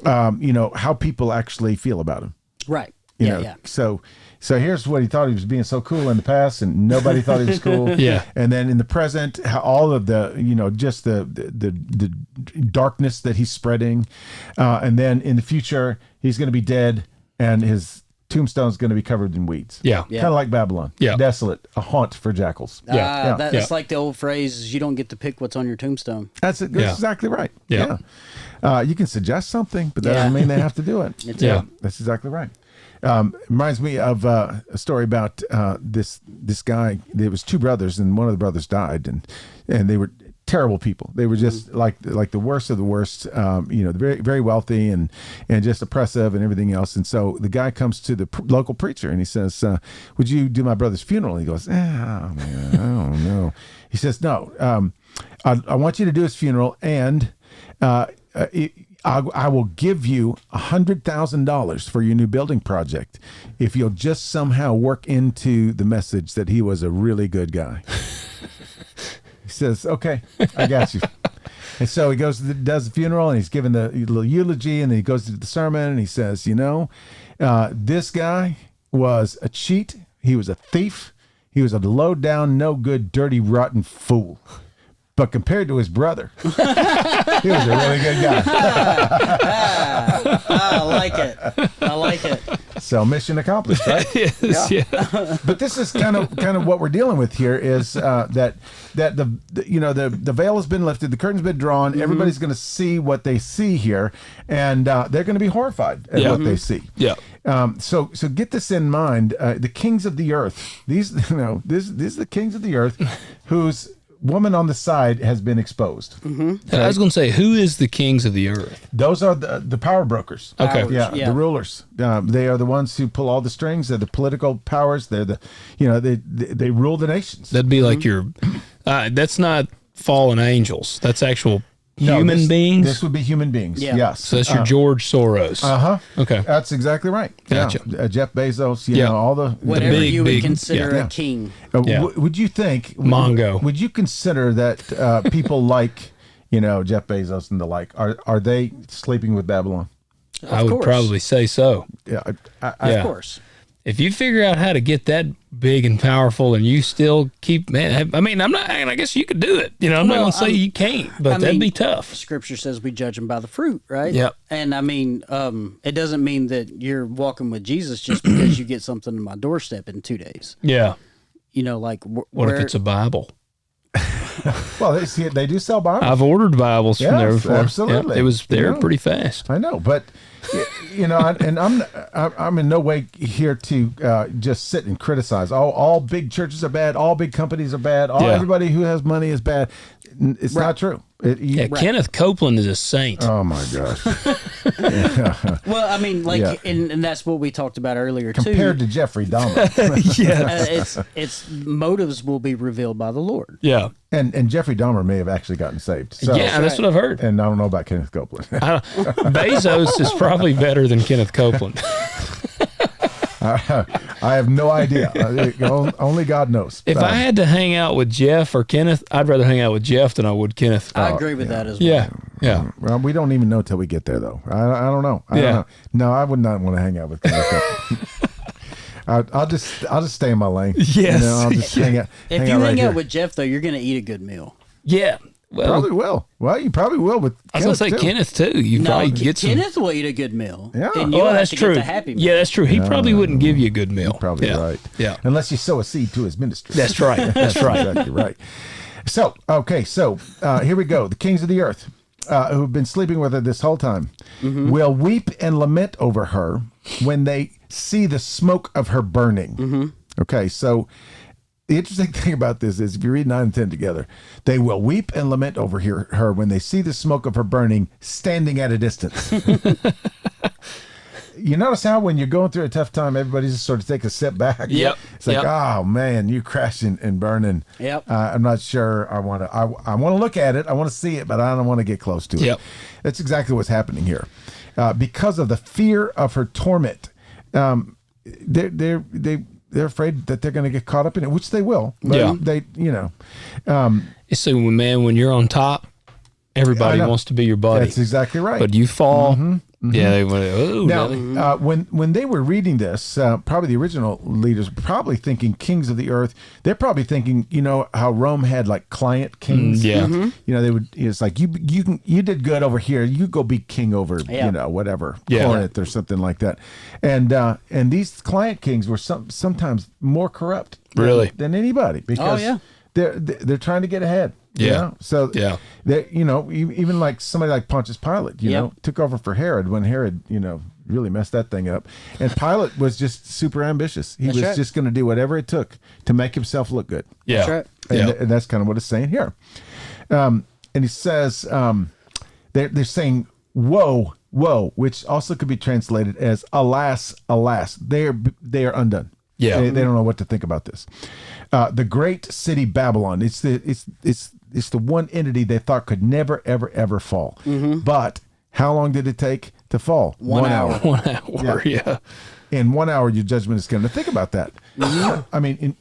how people actually feel about him. Right. You know? So here's what he thought he was being so cool in the past, and nobody thought he was cool. Yeah. And then in the present, how all of the just the darkness that he's spreading, and then in the future he's going to be dead, and his tombstone is going to be covered in weeds. Yeah. Kind of like Babylon. Yeah. Desolate, a haunt for jackals. That's like the old phrase, you don't get to pick what's on your tombstone. That's exactly right. Yeah. You can suggest something, but that doesn't mean they have to do it. That's exactly right. Reminds me of a story about this guy. There was two brothers, and one of the brothers died, and they were terrible people. They were just like the worst of the worst. Very very wealthy and just oppressive and everything else. And so the guy comes to the local preacher and he says, "Would you do my brother's funeral?" And he goes, "Man, I don't know." He says, "No, I want you to do his funeral, and I will give you $100,000 for your new building project if you'll just somehow work into the message that he was a really good guy." He says, "Okay, I got you." And so he goes, does the funeral, and he's given the little eulogy, and then he goes to the sermon, and he says, this guy was a cheat. He was a thief. He was a low down, no good, dirty, rotten fool. But compared to his brother, he was a really good guy. I like it. So mission accomplished, right? Yes, yeah. But this is kind of what we're dealing with here is that the veil has been lifted, the curtain's been drawn. Everybody's going to see what they see here, and they're going to be horrified at what they see. Yeah. So get this in mind: the kings of the earth. These are the kings of the earth, whose woman on the side has been exposed. Okay. I was going to say, who is the kings of the earth? Those are the power brokers. Okay. The rulers. They are the ones who pull all the strings. They're the political powers. They're they rule the nations. That'd be like your. That's not fallen angels. That's actual human beings. This would be human beings. Yeah. Yes. So that's your George Soros. Okay. That's exactly right. Gotcha. Yeah. Jeff Bezos. All the Whatever big, you would big- consider yeah. a king. Would you think Mongo. Would you consider that people like Jeff Bezos and the like are they sleeping with Babylon? I would course. probably say so. Yeah. Of course. If you figure out how to get that big and powerful, and you still keep, I mean, I'm not. I guess you could do it. I'm not going to say you can't, but that'd be tough. Scripture says we judge them by the fruit, right? Yep. And I mean, it doesn't mean that you're walking with Jesus just because you get something on my doorstep in 2 days. Yeah. Like What if it's a Bible? Well, they do sell Bibles. I've ordered Bibles from there before. Absolutely. Yeah, they're pretty fast. I know, but and I'm in no way here to just sit and criticize. All big churches are bad. All big companies are bad. Everybody who has money is bad. It's not true. Kenneth Copeland is a saint. Oh my gosh. Well, I mean, like, Yeah. and that's what we talked about earlier Compared too. to Jeffrey Dahmer. Yeah. It's motives will be revealed by the Lord. Yeah. and Jeffrey Dahmer may have actually gotten saved. So, Yeah, that's what I've heard. And I don't know about Kenneth Copeland. Bezos is probably better than Kenneth Copeland. I have no idea. Only God knows. If I had to hang out with Jeff or Kenneth, I'd rather hang out with Jeff than I would Kenneth. I agree with that as well. Yeah. Yeah. Well, we don't even know till we get there, though. I don't know. I don't know. No, I would not want to hang out with Kenneth Copeland. I'll just stay in my lane. Yes. I'll just hang out. If you right hang here. out with Jeff, though, you're going to eat a good meal. Yeah. Well, Probably will. Well, you probably will with. I was going to say Kenneth, too. You No, probably get some. Kenneth will eat a good meal. Yeah. And you Oh, have that's to true. get the happy meal. Yeah, that's true. He probably wouldn't give you a good meal. Probably Yeah. right. Yeah. Unless you sow a seed to his ministry. That's right. That's right. Exactly right. So, okay, here we go. The kings of the earth, who've been sleeping with her this whole time, will weep and lament over her when they see the smoke of her burning. Okay, so the interesting thing about this is if you read 9 and 10 together, they will weep and lament over her when they see the smoke of her burning standing at a distance. You notice how when you're going through a tough time, everybody just sort of take a step back. Yep. It's like, Yep. oh man, you crashing and burning. Yep. I'm not sure. I want to look at it. I want to see it, but I don't want to get close to it. Yep. That's exactly what's happening here. Because of the fear of her torment, they're afraid that they're going to get caught up in it, which they will. But Yeah. they. So, man, when you're on top, everybody I know. wants to be your buddy. That's exactly right. But you fall. Yeah, they want to. Now, when they were reading this, probably the original leaders were probably thinking kings of the earth. They're probably thinking, how Rome had like client kings. Yeah. They would. It's like you did good over here. You go be king over, whatever, Yeah. Corinth or something like that. And these client kings were sometimes more corrupt, Really? than anybody because yeah. they're trying to get ahead. Yeah. So Yeah. they, even like somebody like Pontius Pilate, took over for Herod when Herod, really messed that thing up. And Pilate was just super ambitious. He was right. just going to do whatever it took to make himself look good. Yeah. That's right. And that's kind of what it's saying here. And he says, they're saying, woe, woe, which also could be translated as alas, alas. They are undone. Yeah. They don't know what to think about this. The great city Babylon. It's the one entity they thought could never, ever, ever fall. But how long did it take to fall? 1 hour. 1 hour. Yeah. In 1 hour, your judgment is coming. Think about that. I mean,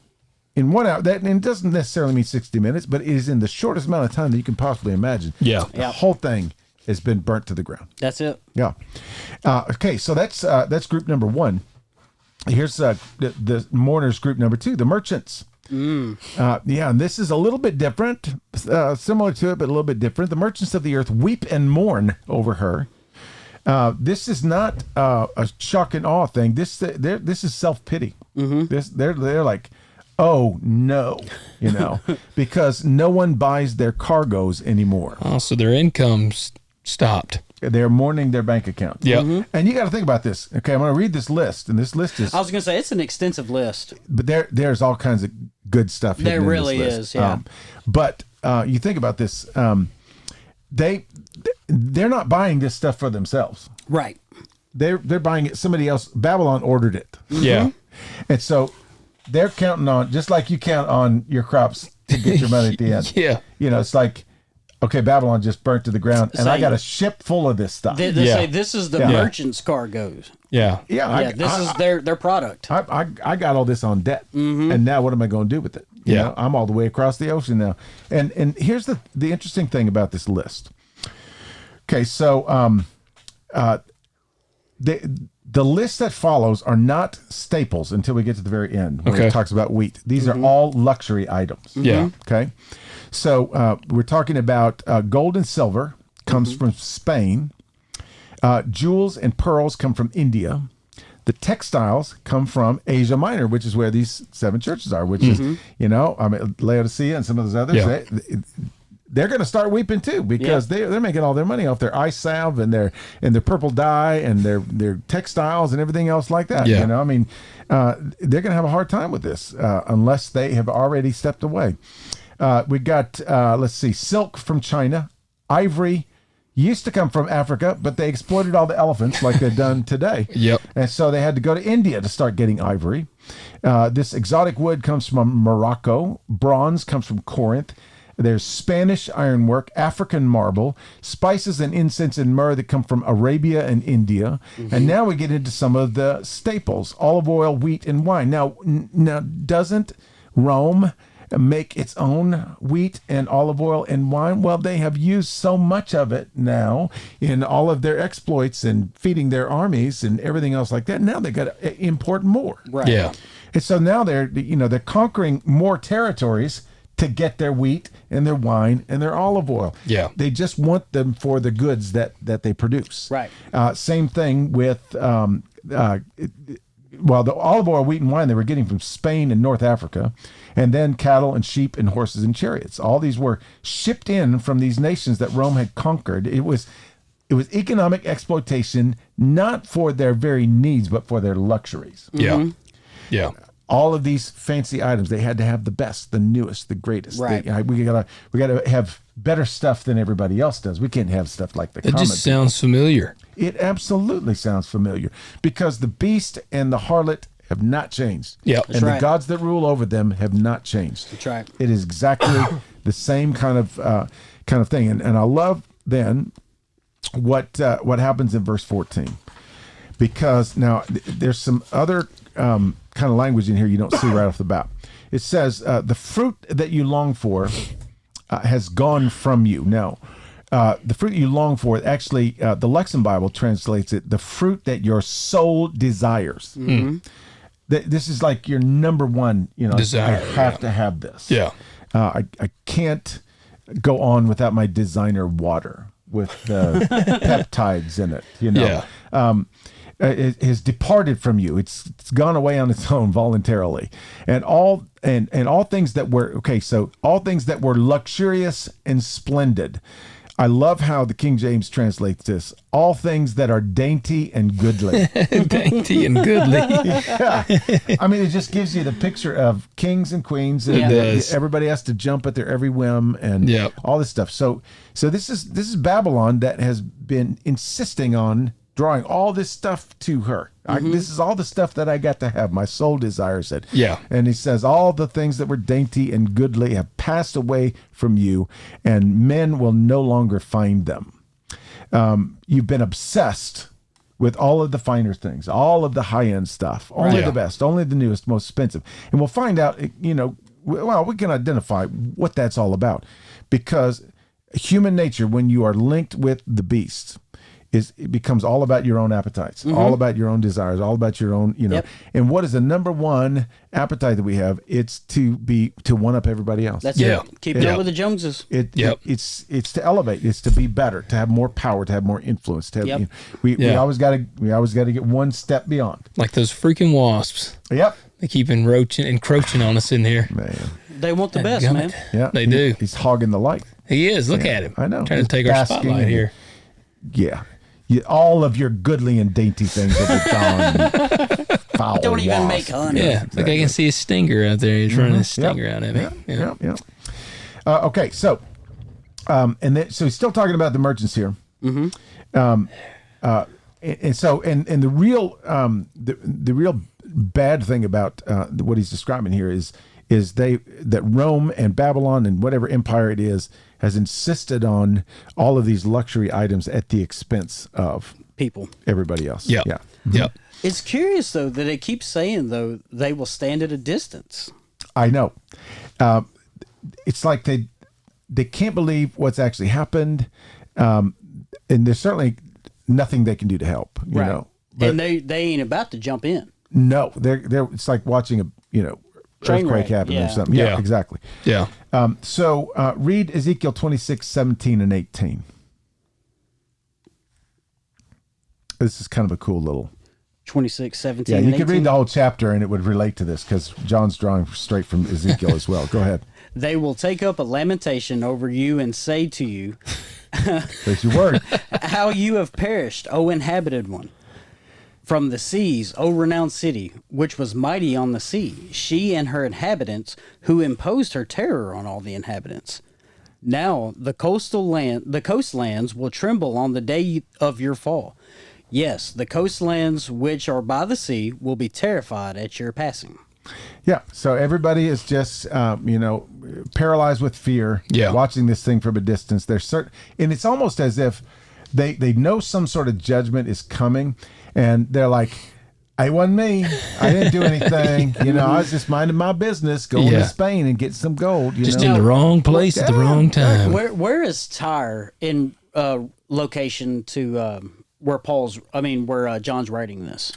in 1 hour, and it doesn't necessarily mean 60 minutes, but it is in the shortest amount of time that you can possibly imagine. Yeah. The whole thing has been burnt to the ground. That's it. Yeah. Okay, so that's group number one. Here's the mourners group number two, the merchants. And this is a little bit different, similar to it, but a little bit different. The merchants of the earth weep and mourn over her. This is not a shock and awe thing. This is self-pity. They're like, oh no, because no one buys their cargoes anymore. Oh, so their income's stopped. They're mourning their bank account. Yeah. And you got to think about this. Okay, I'm going to read this list, and this list is. I was going to say, it's an extensive list. But there's all kinds of good stuff. There hidden in really this list. is, yeah. But you think about this. They're not buying this stuff for themselves. Right. They're buying it. Somebody else. Babylon ordered it. Yeah. And so they're counting on, just like you count on your crops to get your money at the end. Yeah. It's like, okay, Babylon just burnt to the ground, and I Say- got a ship full of this stuff. They Yeah. say this is the Yeah. merchant's cargoes. Yeah. Yeah, This is their product. I got all this on debt, and now what am I going to do with it? You Yeah. know, I'm all the way across the ocean now. And here's the interesting thing about this list. Okay, so the list that follows are not staples until we get to the very end where Okay. it talks about wheat. These are all luxury items. Yeah. Okay, so we're talking about gold and silver comes from Spain. Jewels and pearls come from India. The textiles come from Asia Minor, which is where these 7 churches are, which is, Laodicea and some of those others. Yeah. They're going to start weeping too, because they're making all their money off their eye salve and their purple dye and their textiles and everything else like that. Yeah. They're going to have a hard time with this unless they have already stepped away. We got silk from China, ivory, used to come from Africa, but they exploited all the elephants like they've done today. Yep. And so they had to go to India to start getting ivory. This exotic wood comes from Morocco. Bronze comes from Corinth. There's Spanish ironwork, African marble, spices and incense and myrrh that come from Arabia and India. And now we get into some of the staples: olive oil, wheat, and wine. Now doesn't Rome make its own wheat and olive oil and wine? Well, they have used so much of it now in all of their exploits and feeding their armies and everything else like that. Now they got to import more. Right. Yeah. And so now they're conquering more territories to get their wheat and their wine and their olive oil. Yeah. They just want them for the goods that they produce. Right. Same thing with the olive oil, wheat, and wine they were getting from Spain and North Africa, and then cattle and sheep and horses and chariots. All these were shipped in from these nations that Rome had conquered. It was economic exploitation, not for their very needs, but for their luxuries. Yeah. Yeah. All of these fancy items, they had to have the best, the newest, the greatest. Right. We gotta have better stuff than everybody else does. We can't have stuff like the It common just sounds familiar. It absolutely sounds familiar, because the beast and the harlot have not changed. Yeah. And That's right. the gods that rule over them have not changed. That's right. It is exactly the same kind of thing. And I love then what happens in verse 14, because now there's some other kind of language in here you don't see right off the bat. It says, the fruit that you long for has gone from you. Now, the fruit you long for, actually, the Lexham Bible translates it, the fruit that your soul desires. Mm-hmm. This is like your number one, Desire, I have to have this. Yeah. I can't go on without my designer water with the peptides in it, Yeah. It has departed from you. It's gone away on its own voluntarily. And all things that were all things that were luxurious and splendid. I love how the King James translates this: all things that are dainty and goodly. Dainty and goodly. Yeah. I mean, it just gives you the picture of kings and queens, and It does. everybody has to jump at their every whim and Yep. all this stuff. So this is Babylon that has been insisting on drawing all this stuff to her. This is all the stuff that I got to have. My soul desires it. Yeah. And he says, all the things that were dainty and goodly have passed away from you, and men will no longer find them. You've been obsessed with all of the finer things, all of the high-end stuff, only Right. the best, only the newest, most expensive. And we'll find out, we can identify what that's all about, because human nature, when you are linked with the beast, it becomes all about your own appetites, all about your own desires, all about your own, Yep. And what is the number one appetite that we have? It's to one up everybody else. That's Yeah. it. Keep it Yeah. up with the Joneses. Yep. It's to elevate. It's to be better, to have more power, to have more influence. To have, Yep. we Yeah. always got to get one step beyond. Like those freaking wasps. Yep. They keep encroaching on us in here. Man. They want the best, Gummit. man. Yeah. They do. He's hogging the light. He is. Look at him. I know. Trying Just to take our basking spotlight in here. Yeah. All of your goodly and dainty things will be gone. Foul Don't even wasp. make honey. Yeah. Like I can see a stinger out there. He's running a Yep. stinger out at me. Yeah. Okay, so so he's still talking about the merchants here. Mm-hmm. And the real bad thing about what he's describing here is that Rome and Babylon and whatever empire it is has insisted on all of these luxury items at the expense of People. everybody else. Yep. Yeah. Yep. It's curious, though, that it keeps saying, though, they will stand at a distance. I know. It's like they can't believe what's actually happened, and there's certainly nothing they can do to help. You know, but And they ain't about to jump in. no, they're it's like watching a Train earthquake wreck, happen yeah. or something. Yeah, Yeah. exactly. Yeah. So read Ezekiel 26:17 and 18. This is kind of a cool little. 26, 17, Yeah, and you could 18. read the whole chapter and it would relate to this, because John's drawing straight from Ezekiel as well. Go ahead. They will take up a lamentation over you and say to you, There's your word. how you have perished, O inhabited one. From the seas, O renowned city, which was mighty on the sea, she and her inhabitants, who imposed her terror on all the inhabitants. Now the coastlands will tremble on the day of your fall. Yes, the coastlands which are by the sea will be terrified at your passing. Yeah. So everybody is just, paralyzed with fear, watching this thing from a distance. They're certain, and it's almost as if they know some sort of judgment is coming, and they're like, "It wasn't me. I didn't do anything. I was just minding my business, going to Spain and getting some gold. In the wrong place at the wrong time." Where is Tyre in location to where John's writing this?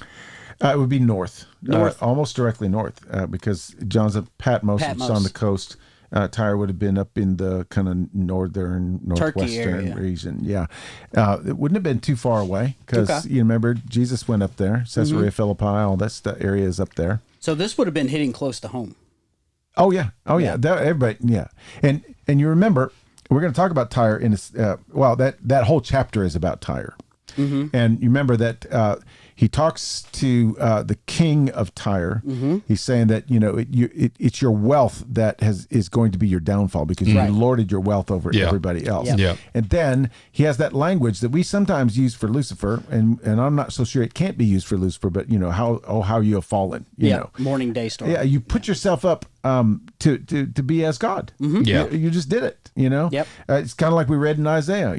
It would be north, almost directly north, because John's at Patmos. It's on the coast. Tyre would have been up in the kind of northwestern region. Yeah. It wouldn't have been too far away because you remember Jesus went up there. Caesarea Philippi, all that area is up there. So this would have been hitting close to home. Oh yeah. Everybody. Yeah. And you remember, we're going to talk about Tyre in this. That whole chapter is about Tyre. Mm-hmm. And you remember that he talks to the king of Tyre. Mm-hmm. He's saying that it's your wealth that is going to be your downfall because you lorded your wealth over everybody else. Yeah. And then he has that language that we sometimes use for Lucifer, and I'm not so sure it can't be used for Lucifer, but how you have fallen. You know, morning day star. Yeah, you put yourself up to be as God. Mm-hmm. Yeah, you just did it. Yep. It's kind of like we read in Isaiah.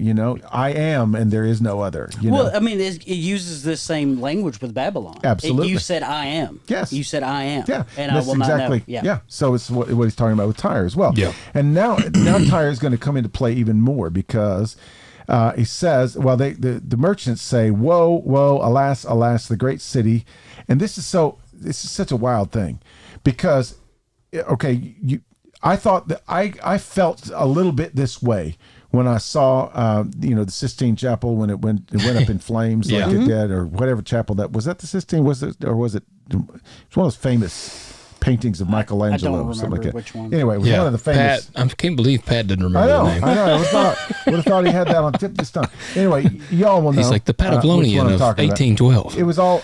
I am, and there is no other. I mean, it uses this same language with Babylon. Absolutely. You said I am. Yes. You said I am. Yeah. And I will exactly, not know. Yeah. So it's what he's talking about with Tyre as well. Yeah. And now Tyre is going to come into play even more because he says, the merchants say, "Woe, woe, alas, alas, the great city," and this is such a wild thing because. Okay, I thought that I felt a little bit this way when I saw the Sistine Chapel when it went up in flames like it did, or whatever chapel that was. That the Sistine was it, or was it? It's one of those famous paintings of Michelangelo. I don't remember like that. which one. Anyway, it was one of the famous. Pat, I can't believe Pat didn't remember the name. I know. Would have thought he had that on tip this time. Anyway, y'all will know. He's like the Patagonian of 1812. It was all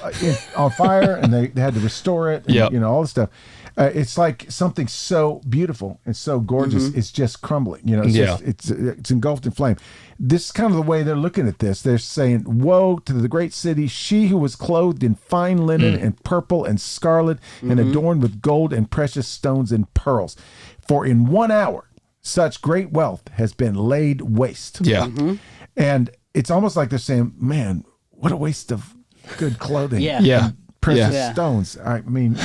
on fire, and they had to restore it. And, all this stuff. It's like something so beautiful and so gorgeous. Mm-hmm. It's just crumbling. It's engulfed in flame. This is kind of the way they're looking at this. They're saying, "Woe to the great city, she who was clothed in fine linen and purple and scarlet and adorned with gold and precious stones and pearls. For in 1 hour, such great wealth has been laid waste." Yeah. Mm-hmm. And it's almost like they're saying, man, what a waste of good clothing. Yeah. Precious stones. I mean,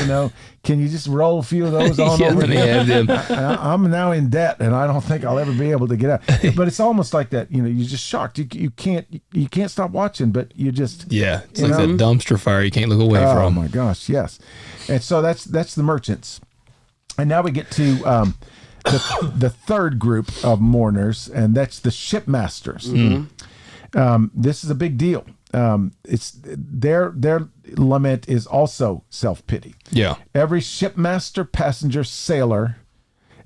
can you just roll a few of those on over there? I'm now in debt, and I don't think I'll ever be able to get out. But it's almost like that. You're just shocked. You can't stop watching, but you just it's like that dumpster fire you can't look away from. Oh my gosh, yes. And so that's the merchants, and now we get to the third group of mourners, and that's the shipmasters. Mm-hmm. This is a big deal. It's their lament is also self-pity. Yeah. Every shipmaster, passenger, sailor,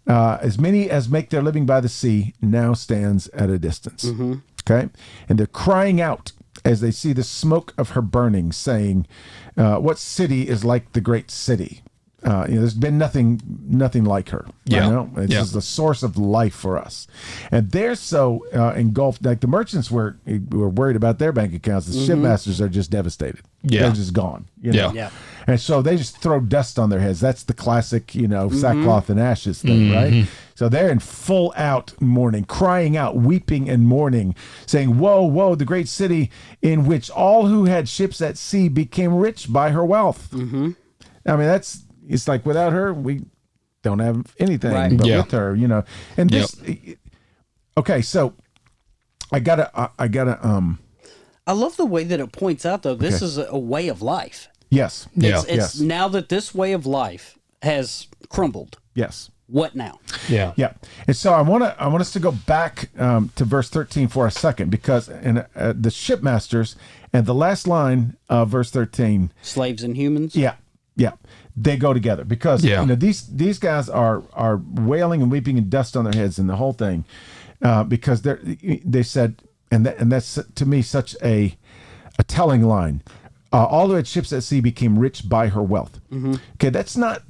as many as make their living by the sea, now stands at a distance. Mm-hmm. Okay, and they're crying out as they see the smoke of her burning, saying, "What city is like the great city?" There's been nothing like her. Yeah. This is the source of life for us. And they're so engulfed, like the merchants were worried about their bank accounts. The shipmasters are just devastated. Yeah. They're just gone. Yeah. And so they just throw dust on their heads. That's the classic, sackcloth and ashes thing, right? So they're in full out mourning, crying out, weeping and mourning, saying, "Woe, woe, the great city in which all who had ships at sea became rich by her wealth." Mm-hmm. I mean, it's like without her, we don't have anything, right. But with her, and this, okay, so I gotta, I love the way that it points out, though, this is a way of life. Yes. It's now that this way of life has crumbled. Yes. What now? Yeah. Yeah. And so I want us to go back to verse 13 for a second, because the shipmasters and the last line of verse 13, slaves and humans. Yeah. They go together because these guys are wailing and weeping and dust on their heads and the whole thing, because they said, and that's to me such a telling line. All who had ships at sea became rich by her wealth. Mm-hmm. Okay, that's not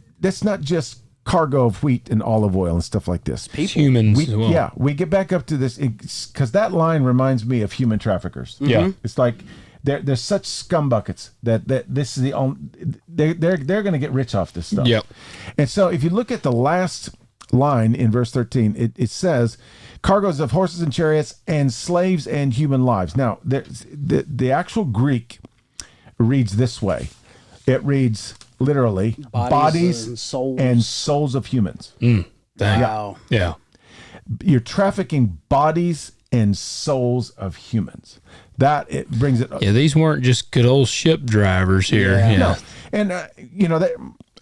just cargo of wheat and olive oil and stuff like this. Humans as well. Yeah, we get back up to this because that line reminds me of human traffickers. Yeah. It's like they're such scumbuckets that this is the only they're going to get rich off this stuff. Yep. And so if you look at the last line in verse 13, it says cargoes of horses and chariots and slaves and human lives. Now, the actual Greek reads this way. It reads literally bodies and souls of humans. Wow. Yeah. You're trafficking bodies and souls of humans. That it brings it. Yeah, these weren't just good old ship drivers here. Yeah. No. And you know that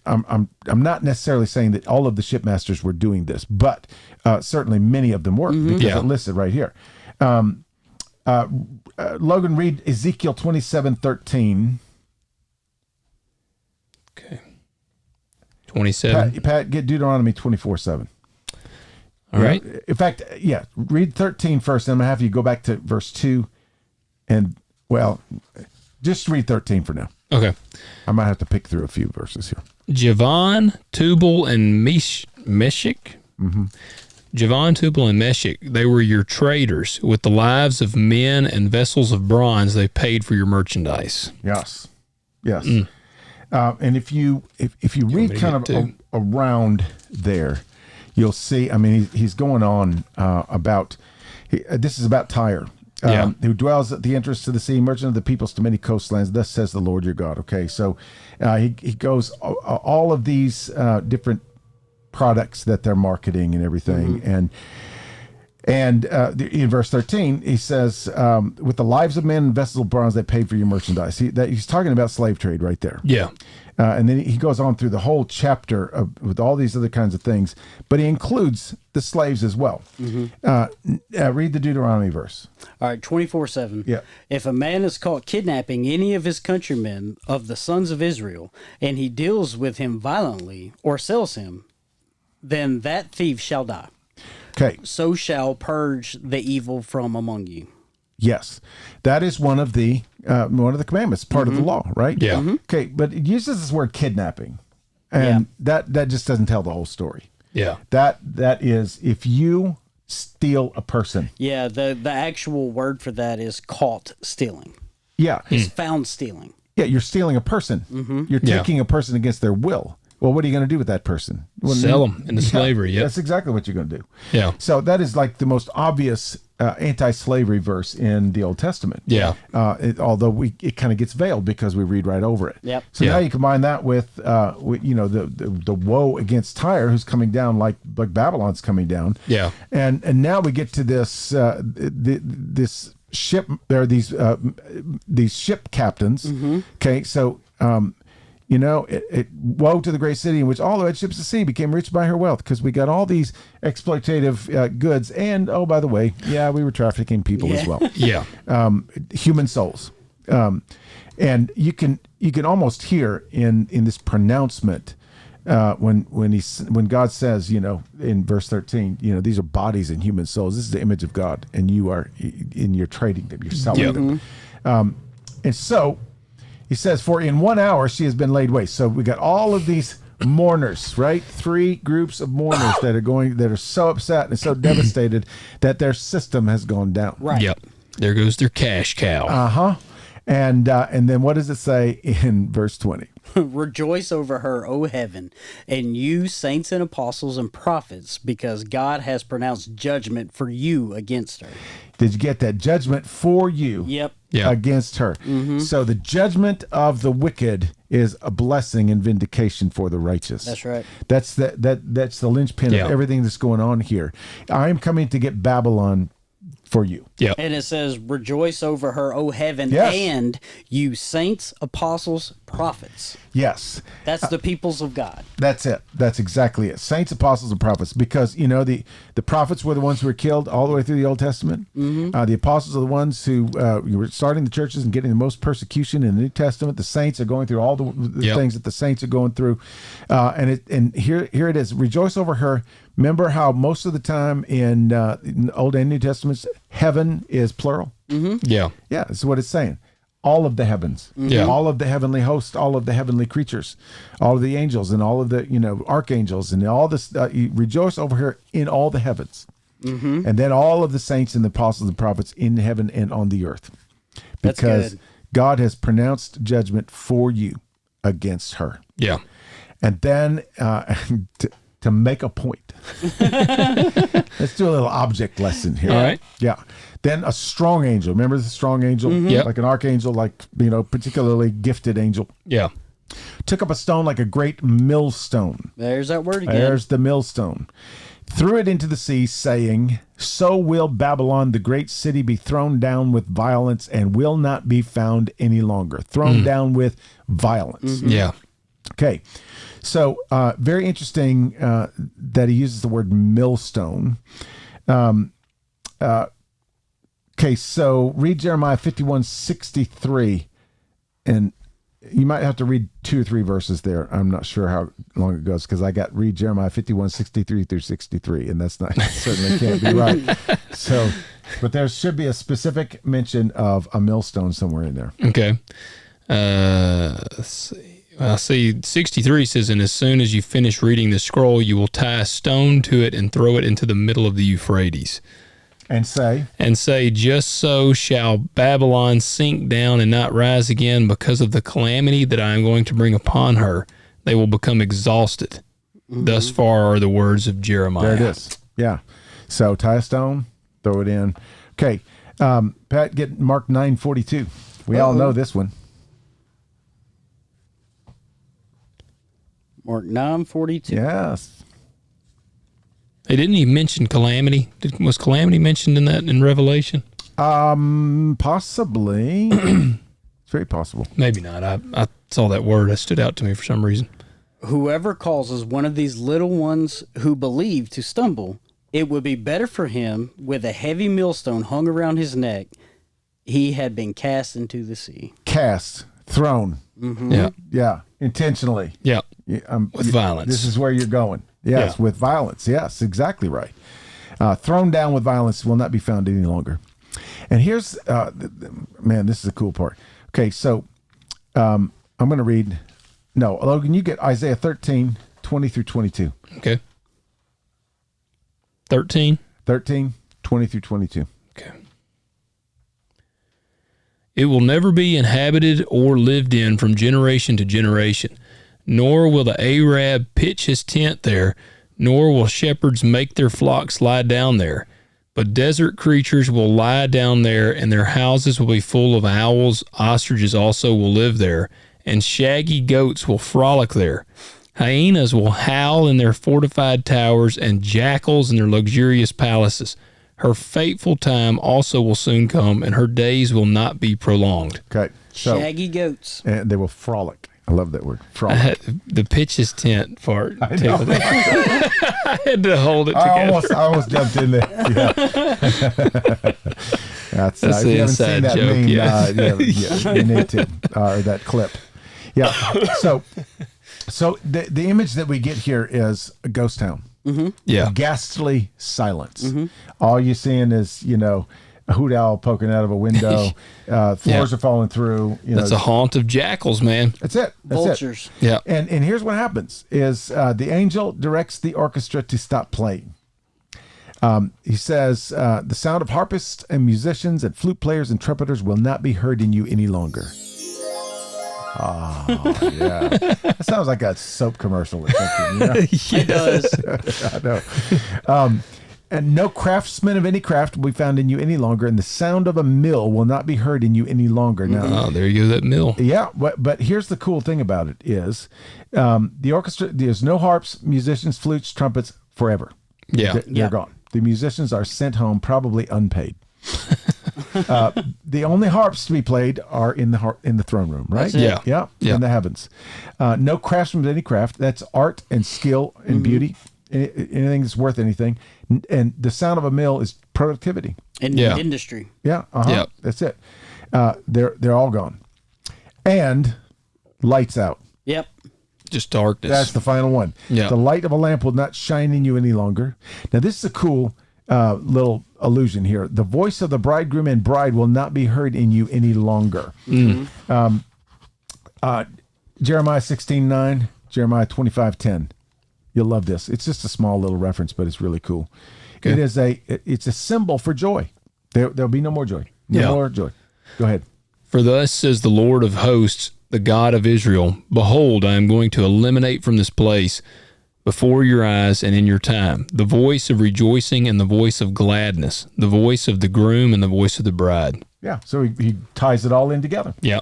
I'm not necessarily saying that all of the shipmasters were doing this, but certainly many of them were, because it listed right here. Logan, read Ezekiel 27:13. Okay. 27. Pat, get Deuteronomy 24:7. All right. In fact, yeah, read 13 first, and I'm going to have you go back to verse 2. And, well, just read 13 for now. Okay. I might have to pick through a few verses here. Javan, Tubal, and Meshach. Javan, Tubal, and Meshach, they were your traders. With the lives of men and vessels of bronze, they paid for your merchandise. Yes. And if you read kind of around there, you'll see, I mean, he's going on about, this is about Tyre, who dwells at the entrance to the sea, merchant of the peoples to many coastlands. Thus says the Lord your God. Okay, so he goes, all of these different products that they're marketing and everything. And in verse 13, he says, with the lives of men and vessels of bronze, they paid for your merchandise. He's talking about slave trade right there. Yeah. And then he goes on through the whole chapter with all these other kinds of things, but he includes the slaves as well. Read the Deuteronomy verse. All right, 24/7. Yeah. If a man is caught kidnapping any of his countrymen of the sons of Israel, and he deals with him violently or sells him, then that thief shall die. Okay. So shall purge the evil from among you. Yes, that is one of the commandments, part of the law, right? Yeah. Okay, but it uses this word kidnapping, and that just doesn't tell the whole story. Yeah. That is if you steal a person. Yeah, the actual word for that is caught stealing. Yeah. It's found stealing. Yeah, you're stealing a person. You're taking a person against their will. Well, what are you going to do with that person? Well, Sell them into slavery. Yep. That's exactly what you're going to do. Yeah. So that is like the most obvious anti-slavery verse in the Old Testament. Yeah. Although it kind of gets veiled because we read right over it. Yep. So now you combine that with the woe against Tyre, who's coming down like Babylon's coming down. Yeah. And now we get to this this ship. There are these ship captains. Okay, so. Woe to the great city in which all who had ships to sea became rich by her wealth, because we got all these exploitative goods. And, oh, by the way, we were trafficking people as well. Yeah. Human souls. And you can almost hear in this pronouncement when God says, in verse 13, these are bodies and human souls. This is the image of God, and you're trading them, you're selling them. And so he says, for in 1 hour she has been laid waste. So we got all of these mourners, right? 3 groups of mourners that are so upset and so devastated that their system has gone down. Right. Yep. There goes their cash cow. And then what does it say in verse 20? Rejoice over her, O heaven, and you saints and apostles and prophets, because God has pronounced judgment for you against her. Did you get that? Judgment for you against her. So the judgment of the wicked is a blessing and vindication for the righteous. That's right. That's the linchpin of everything that's going on here. I am coming to get Babylon for you. Yeah. And it says, rejoice over her, O heaven, Yes. and you saints, apostles, prophets. Yes. That's the peoples of God. That's it. That's exactly it. Saints, apostles, and prophets. Because, the prophets were the ones who were killed all the way through the Old Testament. The apostles are the ones who were starting the churches and getting the most persecution in the New Testament. The saints are going through all the things that the saints are going through. And here it is. Rejoice over her. Remember how most of the time in Old and New Testaments, heaven is plural? Yeah. Yeah, that's what it's saying. all of the heavens, Yeah. all of the heavenly hosts, all of the heavenly creatures, all of the angels and all of the, archangels and all this. You rejoice over here in all the heavens. And then all of the saints and the apostles and prophets in heaven and on the earth. That's Because good. God has pronounced judgment for you against her. Yeah. And then to make a point, let's do a little object lesson here. All right. Yeah. Then a strong angel. Remember the strong angel? Yep. Like an archangel, like, particularly gifted angel. Yeah. Took up a stone like a great millstone. There's that word again. There's the millstone. Threw it into the sea, saying, so will Babylon, the great city, be thrown down with violence and will not be found any longer. Thrown down with violence. Yeah. Okay. So very interesting that he uses the word millstone. Okay, so read Jeremiah 51:63, and you might have to read 2 or 3 verses there. I'm not sure how long it goes because I got read Jeremiah 51:63 through 63, and that's not certainly can't be right. So, but there should be a specific mention of a millstone somewhere in there. Okay. Let's see. I see 63 says, and as soon as you finish reading the scroll, you will tie a stone to it and throw it into the middle of the Euphrates. And say, just so shall Babylon sink down and not rise again because of the calamity that I am going to bring upon her. They will become exhausted. Thus far are the words of Jeremiah. there it is. Yeah. So tie a stone, throw it in. Okay. Pat, get Mark 9:42. We all know this one. Mark 9:42. Yes. They didn't even mention calamity. Was calamity mentioned in Revelation? Possibly. It's very possible. Maybe not. I saw that word. That stood out to me for some reason. Whoever causes one of these little ones who believe to stumble, it would be better for him with a heavy millstone hung around his neck. He had been cast into the sea. Cast, thrown. Yeah. Yeah. Intentionally. Yeah. With violence. This is where you're going. Yes, Yeah. with violence. Yes, exactly right. Thrown down with violence will not be found any longer. And here's, man, this is a cool part. Okay, so I'm going to read. No, Logan, you get Isaiah 13:20 through 22. Okay. 13. 13:20 through 22. Okay. It will never be inhabited or lived in from generation to generation, nor will the Arab pitch his tent there, nor will shepherds make their flocks lie down there. But desert creatures will lie down there, and their houses will be full of owls. Ostriches also will live there, and shaggy goats will frolic there. Hyenas will howl in their fortified towers, and jackals in their luxurious palaces. Her fateful time also will soon come, and her days will not be prolonged. Okay. So, Shaggy goats. and they will frolic. I love that word. I Frolic. had the pitch his tent part. I know. I had to hold it together. I almost jumped in there. Yeah. That's That's if the you haven't inside seen that joke, meme, yeah. you need to, or that clip. Yeah. So the image that we get here is a ghost town. Yeah. Ghastly silence. All you're seeing is, a hoot owl poking out of a window. Floors are falling through. That's a haunt of jackals, man. That's it. That's Vultures. It. Yeah. And here's what happens is the angel directs the orchestra to stop playing. He says, the sound of harpists and musicians and flute players and trumpeters will not be heard in you any longer. Oh, yeah. That sounds like a soap commercial or something. It does. I know. And no craftsman of any craft will be found in you any longer, and the sound of a mill will not be heard in you any longer. Now, Oh, there you go, that mill. yeah, but here's the cool thing about it is the orchestra, there's no harps, musicians, flutes, trumpets forever. Yeah. They're gone. The musicians are sent home, probably unpaid. The only harps to be played are in the throne room, right? That's it. Yeah. Yeah, Yeah. in the heavens. No craftsman of any craft. That's art and skill and beauty. Anything that's worth anything. And the sound of a mill is productivity. In Yeah. industry. Yeah, Yep. That's it. They're all gone. And lights out. Yep. Just darkness. That's the final one. Yeah. The light of a lamp will not shine in you any longer. Now, this is a cool little allusion here. The voice of the bridegroom and bride will not be heard in you any longer. Jeremiah 16:9, Jeremiah 25:10. You'll love this. It's just a small little reference, but it's really cool. Okay. It's a symbol for joy. There'll be no more joy. No more joy. Go ahead. For thus says the Lord of hosts, the God of Israel, behold, I am going to eliminate from this place before your eyes and in your time the voice of rejoicing and the voice of gladness, the voice of the groom and the voice of the bride. Yeah, so he ties it all in together. Yeah.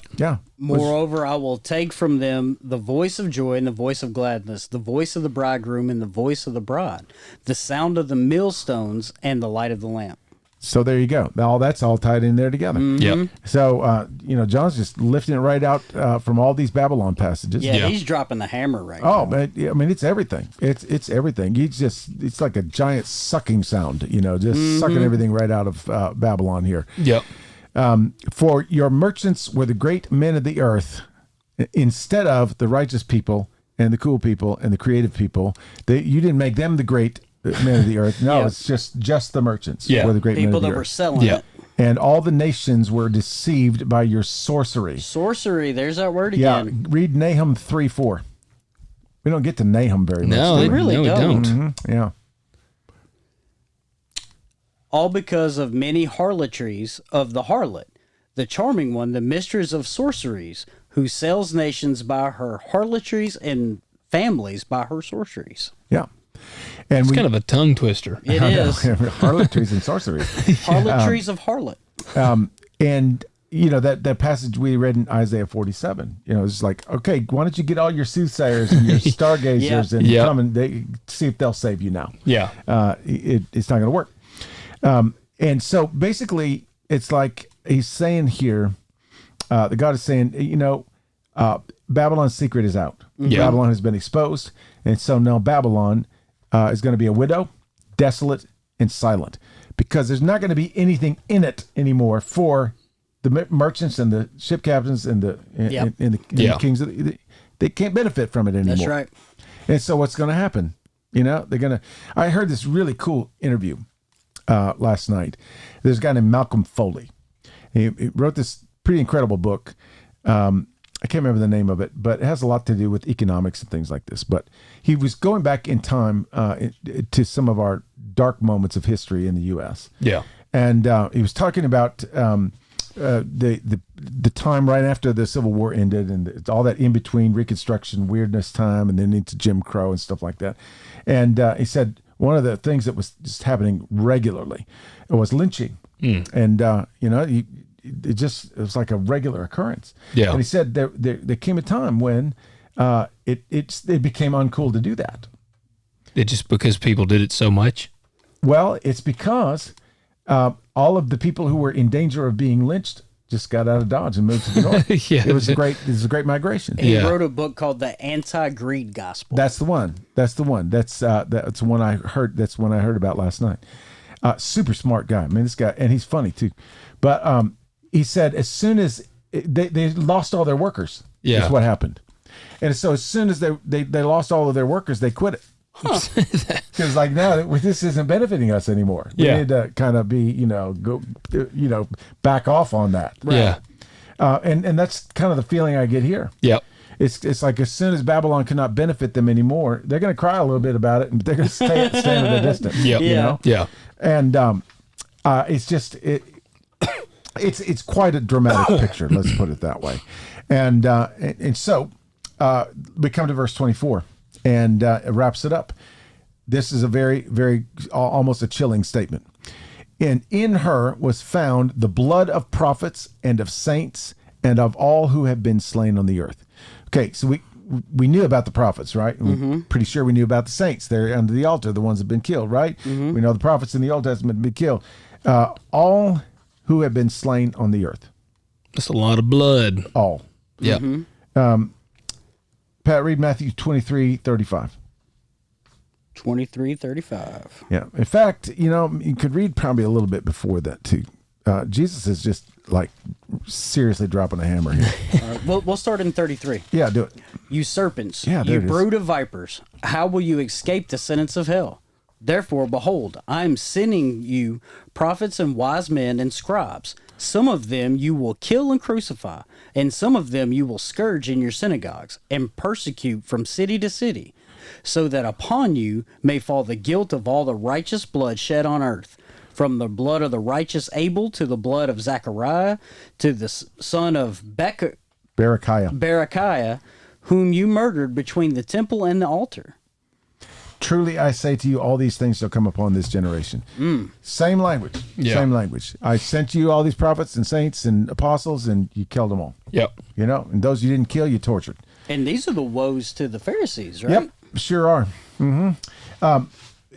Moreover, I will take from them the voice of joy and the voice of gladness, the voice of the bridegroom and the voice of the bride, the sound of the millstones and the light of the lamp. So there you go. That's all tied in there together. Yeah. So, John's just lifting it right out from all these Babylon passages. Yeah, he's dropping the hammer right now. Oh, but I mean, it's everything. It's everything. It's like a giant sucking sound, just sucking everything right out of Babylon here. Yep. For your merchants were the great men of the earth, instead of the righteous people and the cool people and the creative people. You didn't make them the great men of the earth. No, it's just the merchants were the great men of the earth. People that were selling it. And all the nations were deceived by your sorcery. Sorcery, there's that word again. Yeah, read Nahum 3:4. We don't get to Nahum very much. We really don't. Mm-hmm. Yeah. All because of many harlotries of the harlot, the charming one, the mistress of sorceries, who sells nations by her harlotries and families by her sorceries. Yeah. And it's kind of a tongue twister. It is. Harlotries and sorceries. Harlotries of harlot. And, that passage we read in Isaiah 47, it's like, okay, why don't you get all your soothsayers and your stargazers and come and see if they'll save you now. Yeah. It's not going to work. And so basically, it's like he's saying here, the God is saying, Babylon's secret is out. Yeah. Babylon has been exposed. And so now Babylon is going to be a widow, desolate, and silent, because there's not going to be anything in it anymore for the merchants and the ship captains and the kings. They can't benefit from it anymore. That's right. And so what's going to happen? I heard this really cool interview last night. There's a guy named Malcolm Foley. He wrote this pretty incredible book. I can't remember the name of it, but it has a lot to do with economics and things like this. But he was going back in time to some of our dark moments of history in the U.S. Yeah. And he was talking about the time right after the Civil War ended and all that in between Reconstruction, weirdness time, and then into Jim Crow and stuff like that. And he said one of the things that was just happening regularly was lynching. And, it was like a regular occurrence. Yeah. And he said there came a time when it became uncool to do that. It just because people did it so much? Well, it's because all of the people who were in danger of being lynched just got out of Dodge and moved to the north. It was a great migration. He wrote a book called The Anti-Greed Gospel. That's the one. That's the one I heard. That's one I heard about last night. Super smart guy. I mean, this guy, and he's funny too. But he said as soon as they lost all their workers, is what happened. And so as soon as they lost all of their workers, they quit it. Because now this isn't benefiting us anymore. We need to kind of be, back off on that. Right? Yeah. And that's kind of the feeling I get here. Yep. It's like as soon as Babylon cannot benefit them anymore, they're going to cry a little bit about it, and they're going to stand at a distance. Yep. Yeah. And it's just it's quite a dramatic picture. Let's put it that way. And so we come to verse 24, and it wraps it up. This is a very, very almost a chilling statement. And in her was found the blood of prophets and of saints and of all who have been slain on the earth. Okay, so we knew about the prophets, right? Mm-hmm. Pretty sure we knew about the saints. They're under the altar, the ones that have been killed, right? Mm-hmm. We know the prophets in the Old Testament have been killed. All who have been slain on the earth. That's a lot of blood. All. Yeah. Mm-hmm. Pat, read Matthew 23:35. 23:35. Yeah. In fact, you could read probably a little bit before that too. Jesus is just like seriously dropping a hammer here. We'll start in 33. Yeah, do it. You serpents, you brood of vipers, how will you escape the sentence of hell? Therefore, behold, I am sending you prophets and wise men and scribes. Some of them you will kill and crucify, and some of them you will scourge in your synagogues, and persecute from city to city, so that upon you may fall the guilt of all the righteous blood shed on earth, from the blood of the righteous Abel to the blood of Zechariah, to the son of Berechiah, whom you murdered between the temple and the altar. Truly I say to you, all these things shall come upon this generation. Same language. Yeah. Same language. I sent you all these prophets and saints and apostles, and you killed them all. Yep. You know, and those you didn't kill, you tortured. And these are the woes to the Pharisees, right? Yep, sure are.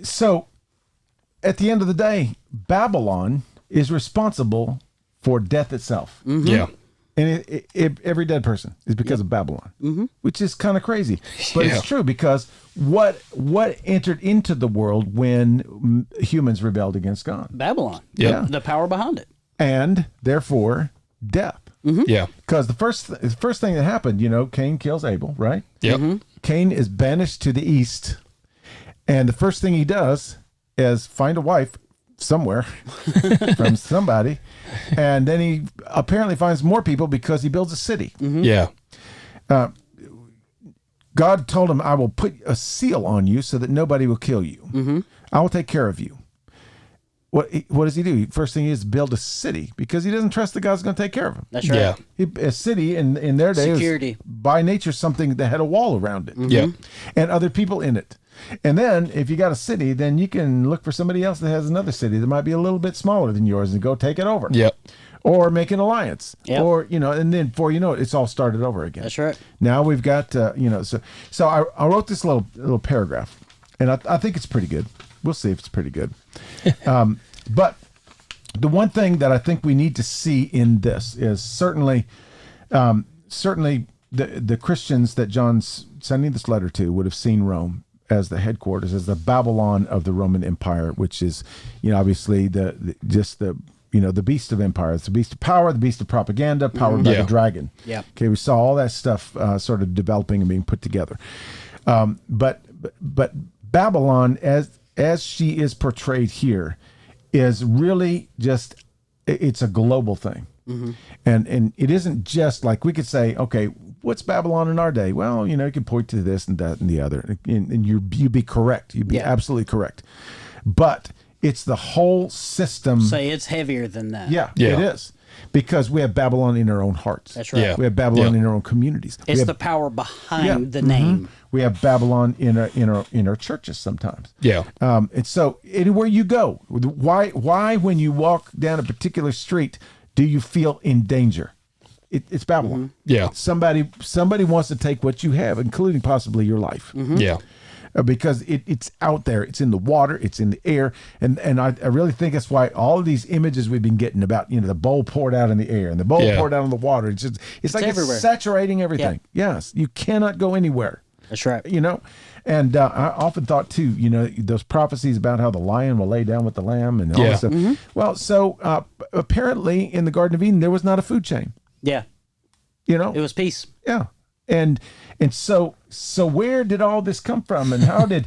So, at the end of the day, Babylon is responsible for death itself. Yeah. And every dead person is because of Babylon, which is kind of crazy. But Yeah. it's true, because what entered into the world when humans rebelled against God? Babylon. Yeah. The power behind it. And therefore, death. Yeah. Because the first thing that happened, Cain kills Abel, right? Yep. Cain is banished to the east. And the first thing he does is find a wife somewhere from somebody. And then he apparently finds more people because he builds a city. Yeah. God told him, I will put a seal on you so that nobody will kill you. I will take care of you. What does he do? First thing he is build a city, because he doesn't trust that God's going to take care of him. That's right. Yeah. A city in their day Security. was by nature something that had a wall around it. Yep. And other people in it. And then if you got a city, then you can look for somebody else that has another city that might be a little bit smaller than yours and go take it over. Yep. Or make an alliance. Yep. Or, and then before you know it, it's all started over again. That's right. Now we've got, so I wrote this little paragraph, and I think it's pretty good. We'll see if it's pretty good. But the one thing that I think we need to see in this is certainly the Christians that John's sending this letter to would have seen Rome as the headquarters, as the Babylon of the Roman Empire, which is, obviously the beast of empire. It's the beast of power, the beast of propaganda, powered by the dragon. Yeah. Okay, we saw all that stuff sort of developing and being put together. But Babylon, as she is portrayed here, is really just, it's a global thing. And it isn't just like we could say, okay, what's Babylon in our day? Well, you can point to this and that and the other, and you'd be correct. You'd be absolutely correct. But it's the whole system. Say it's heavier than that. Yeah, it is. Because we have Babylon in our own hearts. That's right. Yeah. We have Babylon in our own communities. It's the power behind the name. We have Babylon in our churches sometimes. Yeah. And so anywhere you go, why when you walk down a particular street do you feel in danger? It's Babylon. Yeah. Somebody wants to take what you have, including possibly your life. Yeah. Because it's out there, it's in the water, it's in the air, and I really think that's why all of these images we've been getting about the bowl poured out in the air and the bowl poured out in the water, it's like everywhere. it's saturating everything. Yes, you cannot go anywhere. That's right. And I often thought too, those prophecies about how the lion will lay down with the lamb and all that stuff. Well, so apparently in the Garden of Eden there was not a food chain. Yeah. It was peace. Yeah. And so where did all this come from, and how did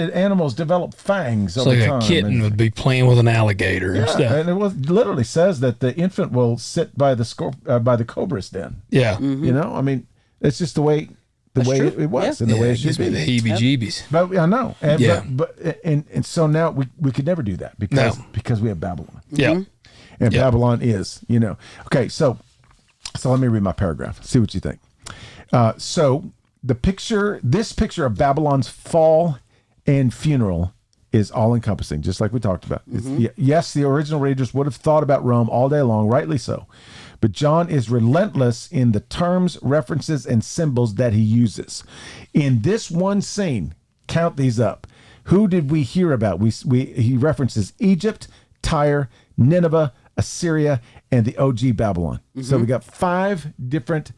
animals develop fangs It's over like time? a kitten would be playing with an alligator and stuff. And it literally says that the infant will sit by the cobra's den. Yeah. I mean, it's just the way it was, and the way it should gives me be. the heebie-jeebies. But I know, and Yeah. and so now we could never do that because we have Babylon. Yeah. And Babylon is, Okay, so let me read my paragraph. See what you think. So this picture of Babylon's fall and funeral is all encompassing, just like we talked about. Yes, the original readers would have thought about Rome all day long, rightly so. But John is relentless in the terms, references, and symbols that he uses. In this one scene, count these up. Who did we hear about? He references Egypt, Tyre, Nineveh, Assyria, and the OG Babylon. So we got 5 different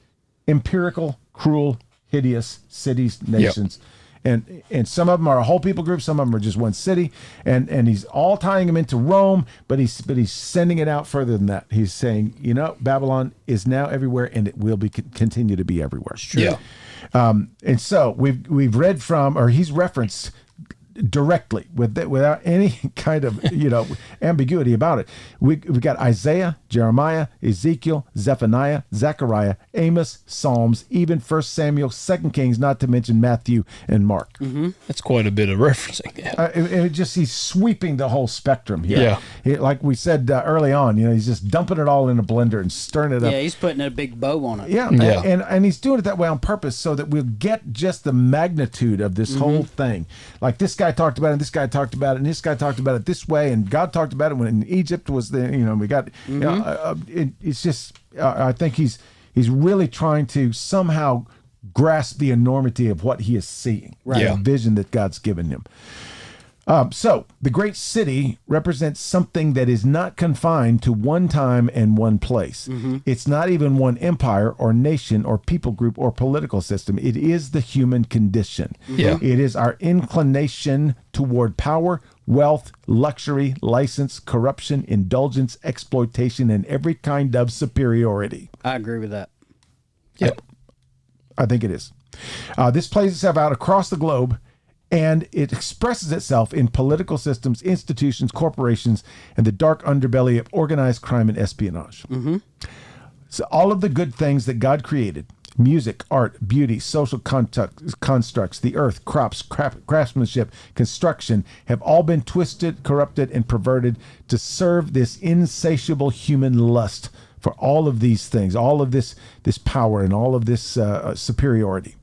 empirical, cruel, hideous cities, nations. And some of them are a whole people group, some of them are just one city, and he's all tying them into Rome, but he's sending it out further than that. He's saying, Babylon is now everywhere, and it will continue to be everywhere. Yeah. And so we've read from, or he's referenced directly without any kind of ambiguity about it. We got Isaiah, Jeremiah, Ezekiel, Zephaniah, Zechariah, Amos, Psalms, even 1 Samuel, 2 Kings, not to mention Matthew and Mark. That's quite a bit of referencing. Yeah. He's sweeping the whole spectrum here. Like we said early on, he's just dumping it all in a blender and stirring it up. Yeah, he's putting a big bow on it. Yeah. And he's doing it that way on purpose so that we'll get just the magnitude of this whole thing. Like this guy talked about it, and this guy talked about it, and this guy talked about it this way, and God talked about it when Egypt was there. We got. It's just. I think he's really trying to somehow grasp the enormity of what he is seeing. Right. The vision that God's given him. So the great city represents something that is not confined to one time and one place. It's not even one empire or nation or people group or political system. It is the human condition. Yeah. It is our inclination toward power, wealth, luxury, license, corruption, indulgence, exploitation, and every kind of superiority. I agree with that. Yep. I think it is. This plays itself out across the globe, and it expresses itself in political systems, institutions, corporations, and the dark underbelly of organized crime and espionage. So all of the good things that God created, music, art, beauty, social constructs, the earth, crops, craftsmanship, construction, have all been twisted, corrupted, and perverted to serve this insatiable human lust for all of these things, all of this power and all of this superiority.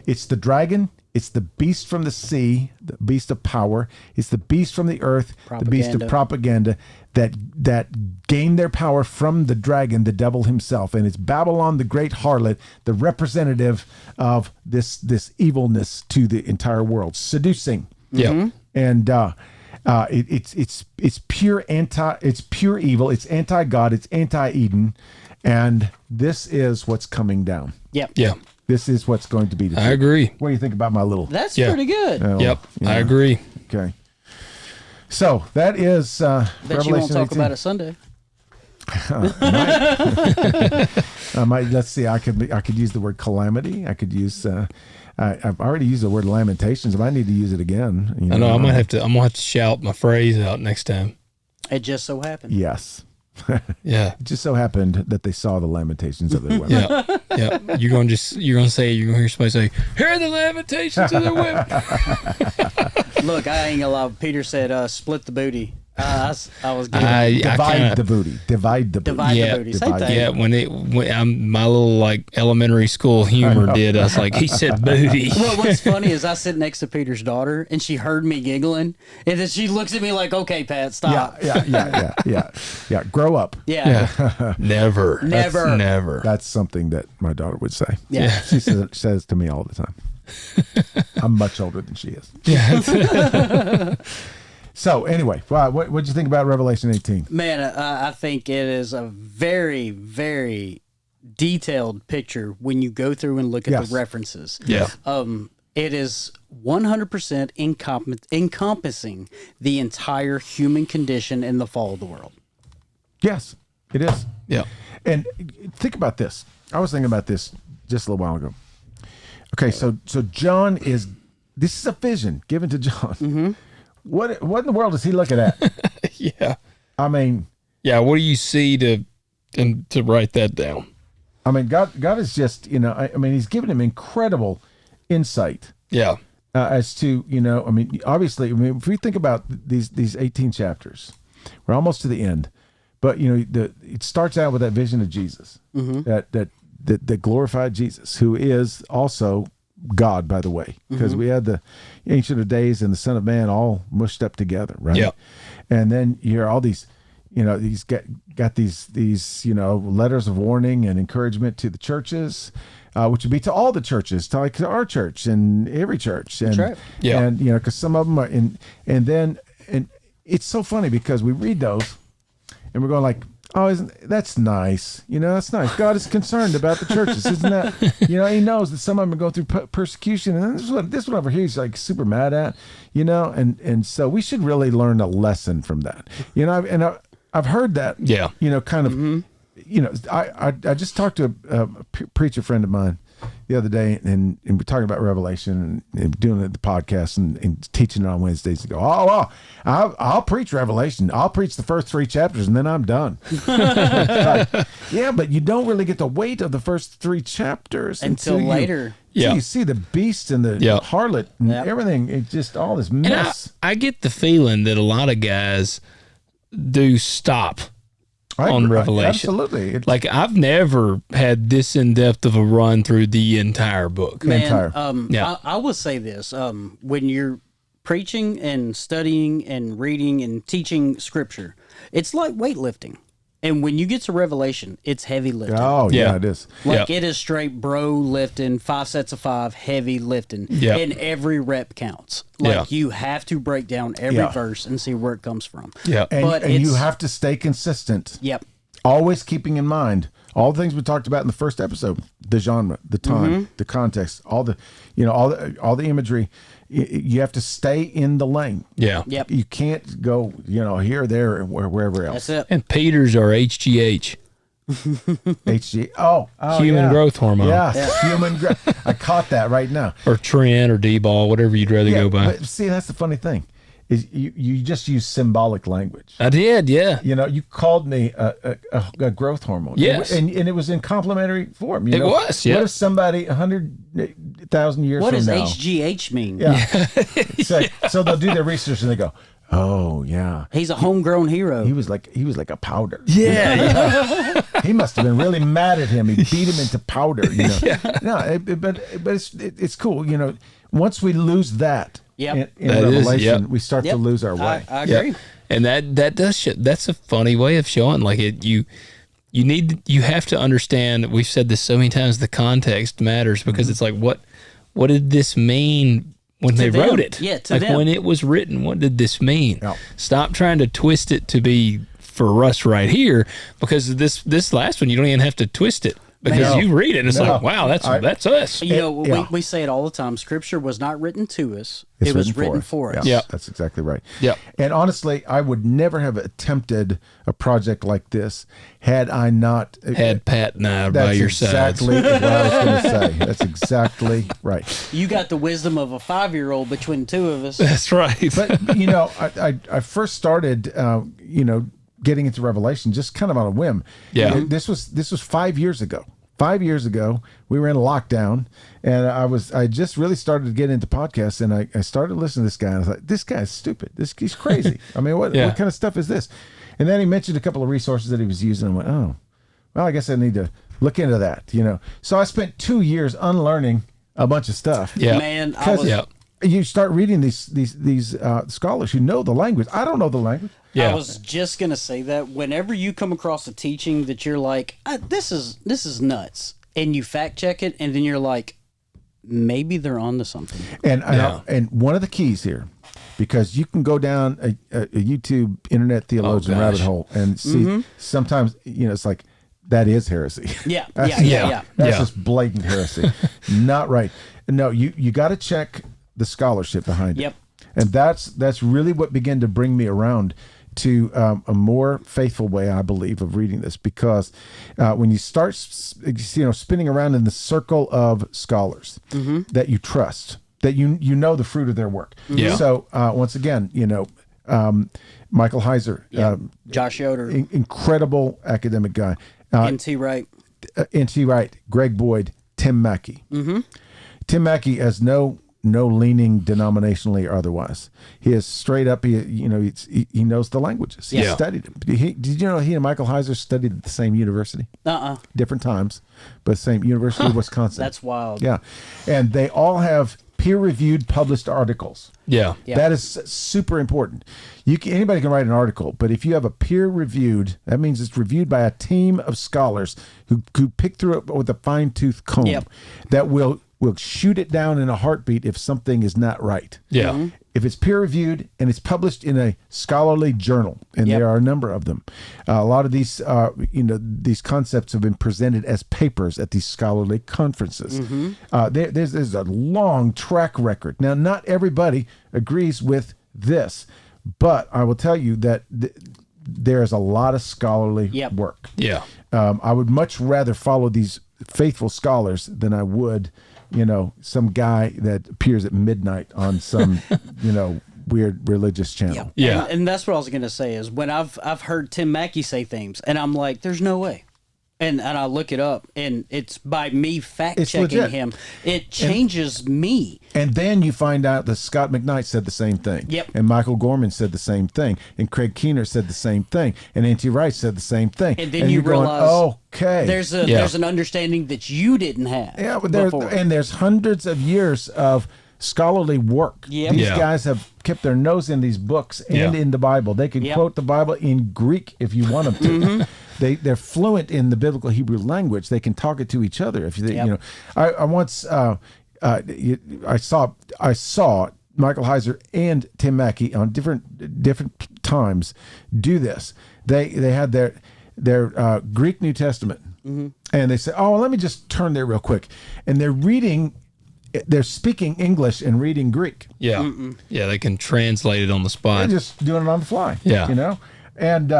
It's the dragon. It's the beast from the sea, the beast of power. It's the beast from the earth, the beast of propaganda that gained their power from the dragon, the devil himself. And it's Babylon, the great harlot, the representative of this evilness to the entire world, seducing. Yeah. And it's pure evil. It's anti-God. It's anti-Eden, and this is what's coming down. Yep. Yeah. This is what's going to be. I agree. What do you think about my little? That's pretty good. I agree. Okay. So that is Bet Revelation you won't talk 18. about it Sunday. I might. Let's see. I could use the word calamity. I could use. I've already used the word lamentations. I might need to use it again. I know. I'm gonna have to shout my phrase out next time. It just so happened. Yes. Yeah. It just so happened that they saw the lamentations of their women. Yeah. You're gonna hear somebody say, "Hear the lamentations of their women." Look, I ain't gonna lie. Peter said, "Split the booty." I was getting Divide the booty. Divide the booty. the booty. Same thing. Yeah, when my little elementary school humor did, I was like, he said booty. Well, what's funny is I sit next to Peter's daughter, and she heard me giggling, and then she looks at me like, "Okay, Pat, stop." Yeah. Grow up. Yeah. Never. That's something that my daughter would say. Yeah. She says to me all the time. I'm much older than she is. Yeah. So anyway, what did you think about Revelation 18? Man, I think it is a very, very detailed picture when you go through and look at the references. Yeah. It is 100% encompassing the entire human condition in the fall of the world. Yes, it is. Yeah. And think about this. I was thinking about this just a little while ago. Okay, so John this is a vision given to John. Mm-hmm. What in the world is he looking at? Yeah. I mean. Yeah. What do you see to write that down? I mean, God is just, he's given him incredible insight. Yeah. As to, obviously, if we think about these 18 chapters, we're almost to the end, but it starts out with that vision of Jesus, that glorified Jesus, who is also God, by the way, because we had the Ancient of Days and the Son of Man all mushed up together, right? Yeah. And then you hear all these, these got these letters of warning and encouragement to the churches, which would be to all the churches, to our church and every church, and That's right. Yeah. and because some of them are and it's so funny because we read those and we're going like, oh, that's nice. That's nice. God is concerned about the churches, isn't that? He knows that some of them are going through persecution, and this one over here he's like super mad at, and so we should really learn a lesson from that. I've heard that. Yeah. Kind of. I just talked to a preacher friend of mine the other day, and we're talking about Revelation and doing the podcast and teaching it on Wednesdays. To go, I'll preach Revelation. I'll preach the first 3 chapters, and then I'm done. Yeah, but you don't really get the weight of the first 3 chapters until later. So you see the beast and the harlot and everything. It's just all this mess. I get the feeling that a lot of guys do stop on Revelation. Absolutely. Like, I've never had this in-depth of a run through the entire book. Man, I will say this. When you're preaching and studying and reading and teaching scripture, it's like weightlifting. And when you get to Revelation, it's heavy lifting. Oh, yeah, it is. Like, it is straight bro lifting, 5 sets of 5, heavy lifting. And every rep counts. Like, you have to break down every verse and see where it comes from. And you have to stay consistent. Always keeping in mind all the things we talked about in the first episode: the genre, the time, the context, all the imagery. You have to stay in the lane. You can't go, here, there, or wherever else. That's it. And Peter's are HGH. Human growth hormone. Human growth. I caught that right now. Or Tren or D-ball, whatever you'd rather go by. But see, that's the funny thing. Is you just use symbolic language. I did, yeah. You called me a growth hormone. Yes. And it was in complimentary form. It was, What if somebody 100,000 years what from now... What does HGH mean? So they'll do their research and they go, oh, yeah. He's a homegrown hero. He was like a powder. Yeah. He must have been really mad at him. He beat him into powder, No, but it's cool. Once we lose that... In Revelation, we start to lose our way. I agree. And that does that's a funny way of showing, like, you have to understand, we've said this so many times, the context matters, because it's like, what did this mean when they wrote it? When it was written, what did this mean? Stop trying to twist it to be for us right here, because this last one, you don't even have to twist it. Because you read it and it's like, wow, that's us. We say it all the time. Scripture was not written to us. It was written for us. Yeah, that's exactly right. And honestly, I would never have attempted a project like this had I not had Pat and I by your side. That's exactly what I was going to say. That's exactly right. You got the wisdom of a 5-year-old between the two of us. That's right. But I first started getting into Revelation just kind of on a whim. This was 5 years ago. 5 years ago, we were in a lockdown, and I just really started to get into podcasts, and I started listening to this guy, and I was like, this guy's stupid. He's crazy. I mean, what kind of stuff is this? And then he mentioned a couple of resources that he was using, and I went, oh, well, I guess I need to look into that, So I spent 2 years unlearning a bunch of stuff. Man, you start reading these scholars who know the language. I don't know the language. I was just gonna say that whenever you come across a teaching that you're like, this is nuts, and you fact check it, and then you're like, maybe they're onto something. And one of the keys here, because you can go down a YouTube internet theologian rabbit hole and see sometimes it's like, that is heresy. That's just blatant heresy. Not right. No, you got to check the scholarship behind it. And that's really what began to bring me around to a more faithful way, I believe, of reading this, because when you start spinning around in the circle of scholars that you trust, that you know the fruit of their work. So once again, Michael Heiser, Josh Yoder, incredible academic guy, N.T. Wright, Greg Boyd, Tim Mackey. Tim Mackey has no leaning denominationally or otherwise. He is straight up. He knows the languages. He studied them. Did you know he and Michael Heiser studied at the same university? Different times, but same University of Wisconsin. That's wild. Yeah, and they all have peer-reviewed published articles. That is super important. Anybody can write an article, but if you have a peer-reviewed, that means it's reviewed by a team of scholars who pick through it with a fine-tooth comb that will shoot it down in a heartbeat if something is not right. If it's peer-reviewed and it's published in a scholarly journal, and there are a number of them, a lot of these, these concepts have been presented as papers at these scholarly conferences. There's a long track record. Now, not everybody agrees with this, but I will tell you that there is a lot of scholarly Yep. work. Yeah. I would much rather follow these faithful scholars than I would, some guy that appears at midnight on some, weird religious channel. Yeah. And that's what I was going to say is when I've heard Tim Mackey say things and I'm like, there's no way. And I look it up, and it's by me fact-checking legit. him. It changes me. And then you find out that Scott McKnight said the same thing. Yep. And Michael Gorman said the same thing. And Craig Keener said the same thing. And N.T. Wright said the same thing. And then you you're going, realize okay. there's an understanding that you didn't have Yeah, but before. there's hundreds of years of scholarly work. Yep. These Yeah. guys have kept their nose in these books and Yeah. in the Bible. They can Yep. quote the Bible in Greek if you want them to. Mm-hmm. They're fluent in the biblical Hebrew language. They can talk it to each other. If Yep. I once I saw Michael Heiser and Tim Mackey on different times do this. They had their Greek New Testament, Mm-hmm. and they say, "Oh, well, let me just turn there real quick," and they're speaking English and reading Greek. Yeah. Yeah. They can translate it on the spot. They're just doing it on the fly. Yeah. And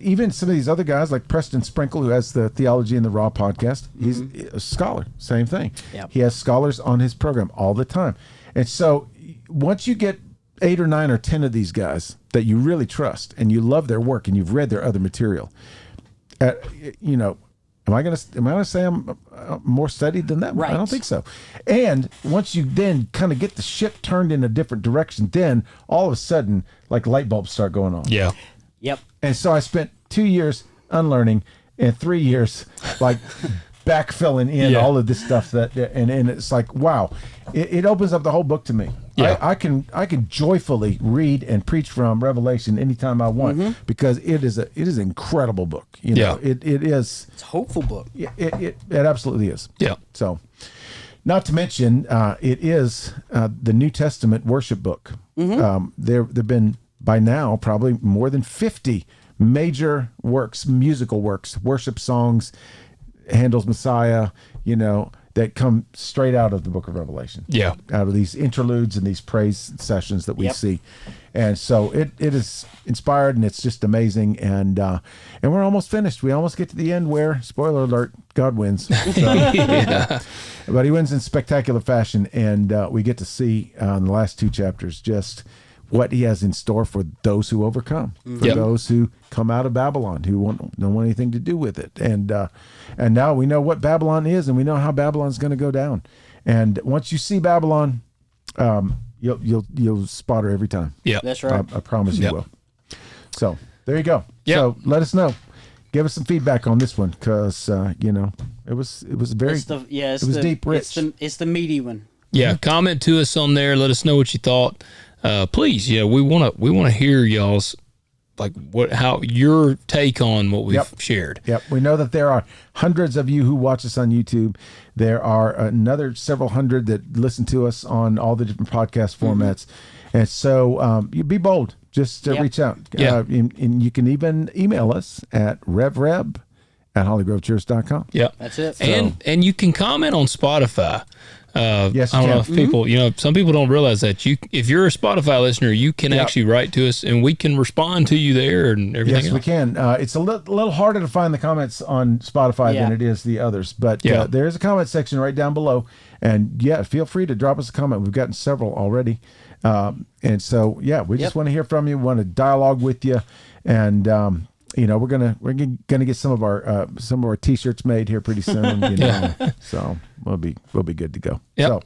even some of these other guys like Preston Sprinkle, who has the Theology in the Raw podcast, he's a scholar. Same thing. Yep. He has scholars on his program all the time. And so once you get 8 or 9 or 10 of these guys that you really trust and you love their work and you've read their other material, am I going to say I'm more studied than them? Right. I don't think so. And once you then kind of get the ship turned in a different direction, then all of a sudden, like light bulbs start going on. Yeah. Yep. And so I spent 2 years unlearning and 3 years like backfilling in Yeah. all of this stuff and it's like, wow, it opens up the whole book to me. Yeah. I can joyfully read and preach from Revelation anytime I want because it is an incredible book. Yeah. It is. It's a hopeful book. It absolutely is. Yeah. So, not to mention, it is the New Testament worship book. There've been by now probably more than 50 major works, musical works, worship songs, Handel's Messiah, that come straight out of the book of Revelation. Yeah. Out of these interludes and these praise sessions that we Yep. see. And so it is inspired and it's just amazing. And we're almost finished. We almost get to the end where, spoiler alert, God wins. So, but he wins in spectacular fashion. And we get to see in the last 2 chapters just what he has in store for those who overcome, for Yep. those who come out of Babylon, who don't want anything to do with it. And now we know what Babylon is, and we know how Babylon's going to go down. And once you see Babylon, you'll spot her every time. Yeah. That's right. I promise you Yep. will. So there you go. Yep. So let us know. Give us some feedback on this one because it was very It's deep, rich. It's the meaty one. Yeah, comment to us on there. Let us know what you thought. Please, we want to hear y'all's how your take on what we've Yep. shared. Yep. We know that there are hundreds of you who watch us on YouTube. There are another several hundred that listen to us on all the different podcast formats. And so you be bold. Just Yep. reach out. Yeah. And you can even email us at revreb@hollygrovechurch.com. Yeah, That's it. And you can comment on Spotify. Yes, I you don't know can. if people, some people don't realize that if you're a Spotify listener, you can Yep. actually write to us and we can respond to you there and everything Yes, we else. can. It's a little harder to find the comments on Spotify Yeah. than it is the others, but Yeah. there is a comment section right down below. And feel free to drop us a comment. We've gotten several already. And so, we just want to hear from you. We want to dialogue with you. And, we're gonna get some of our T-shirts made here pretty soon. So we'll be good to go. Yep. So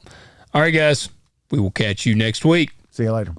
All right, guys, we will catch you next week. see you later.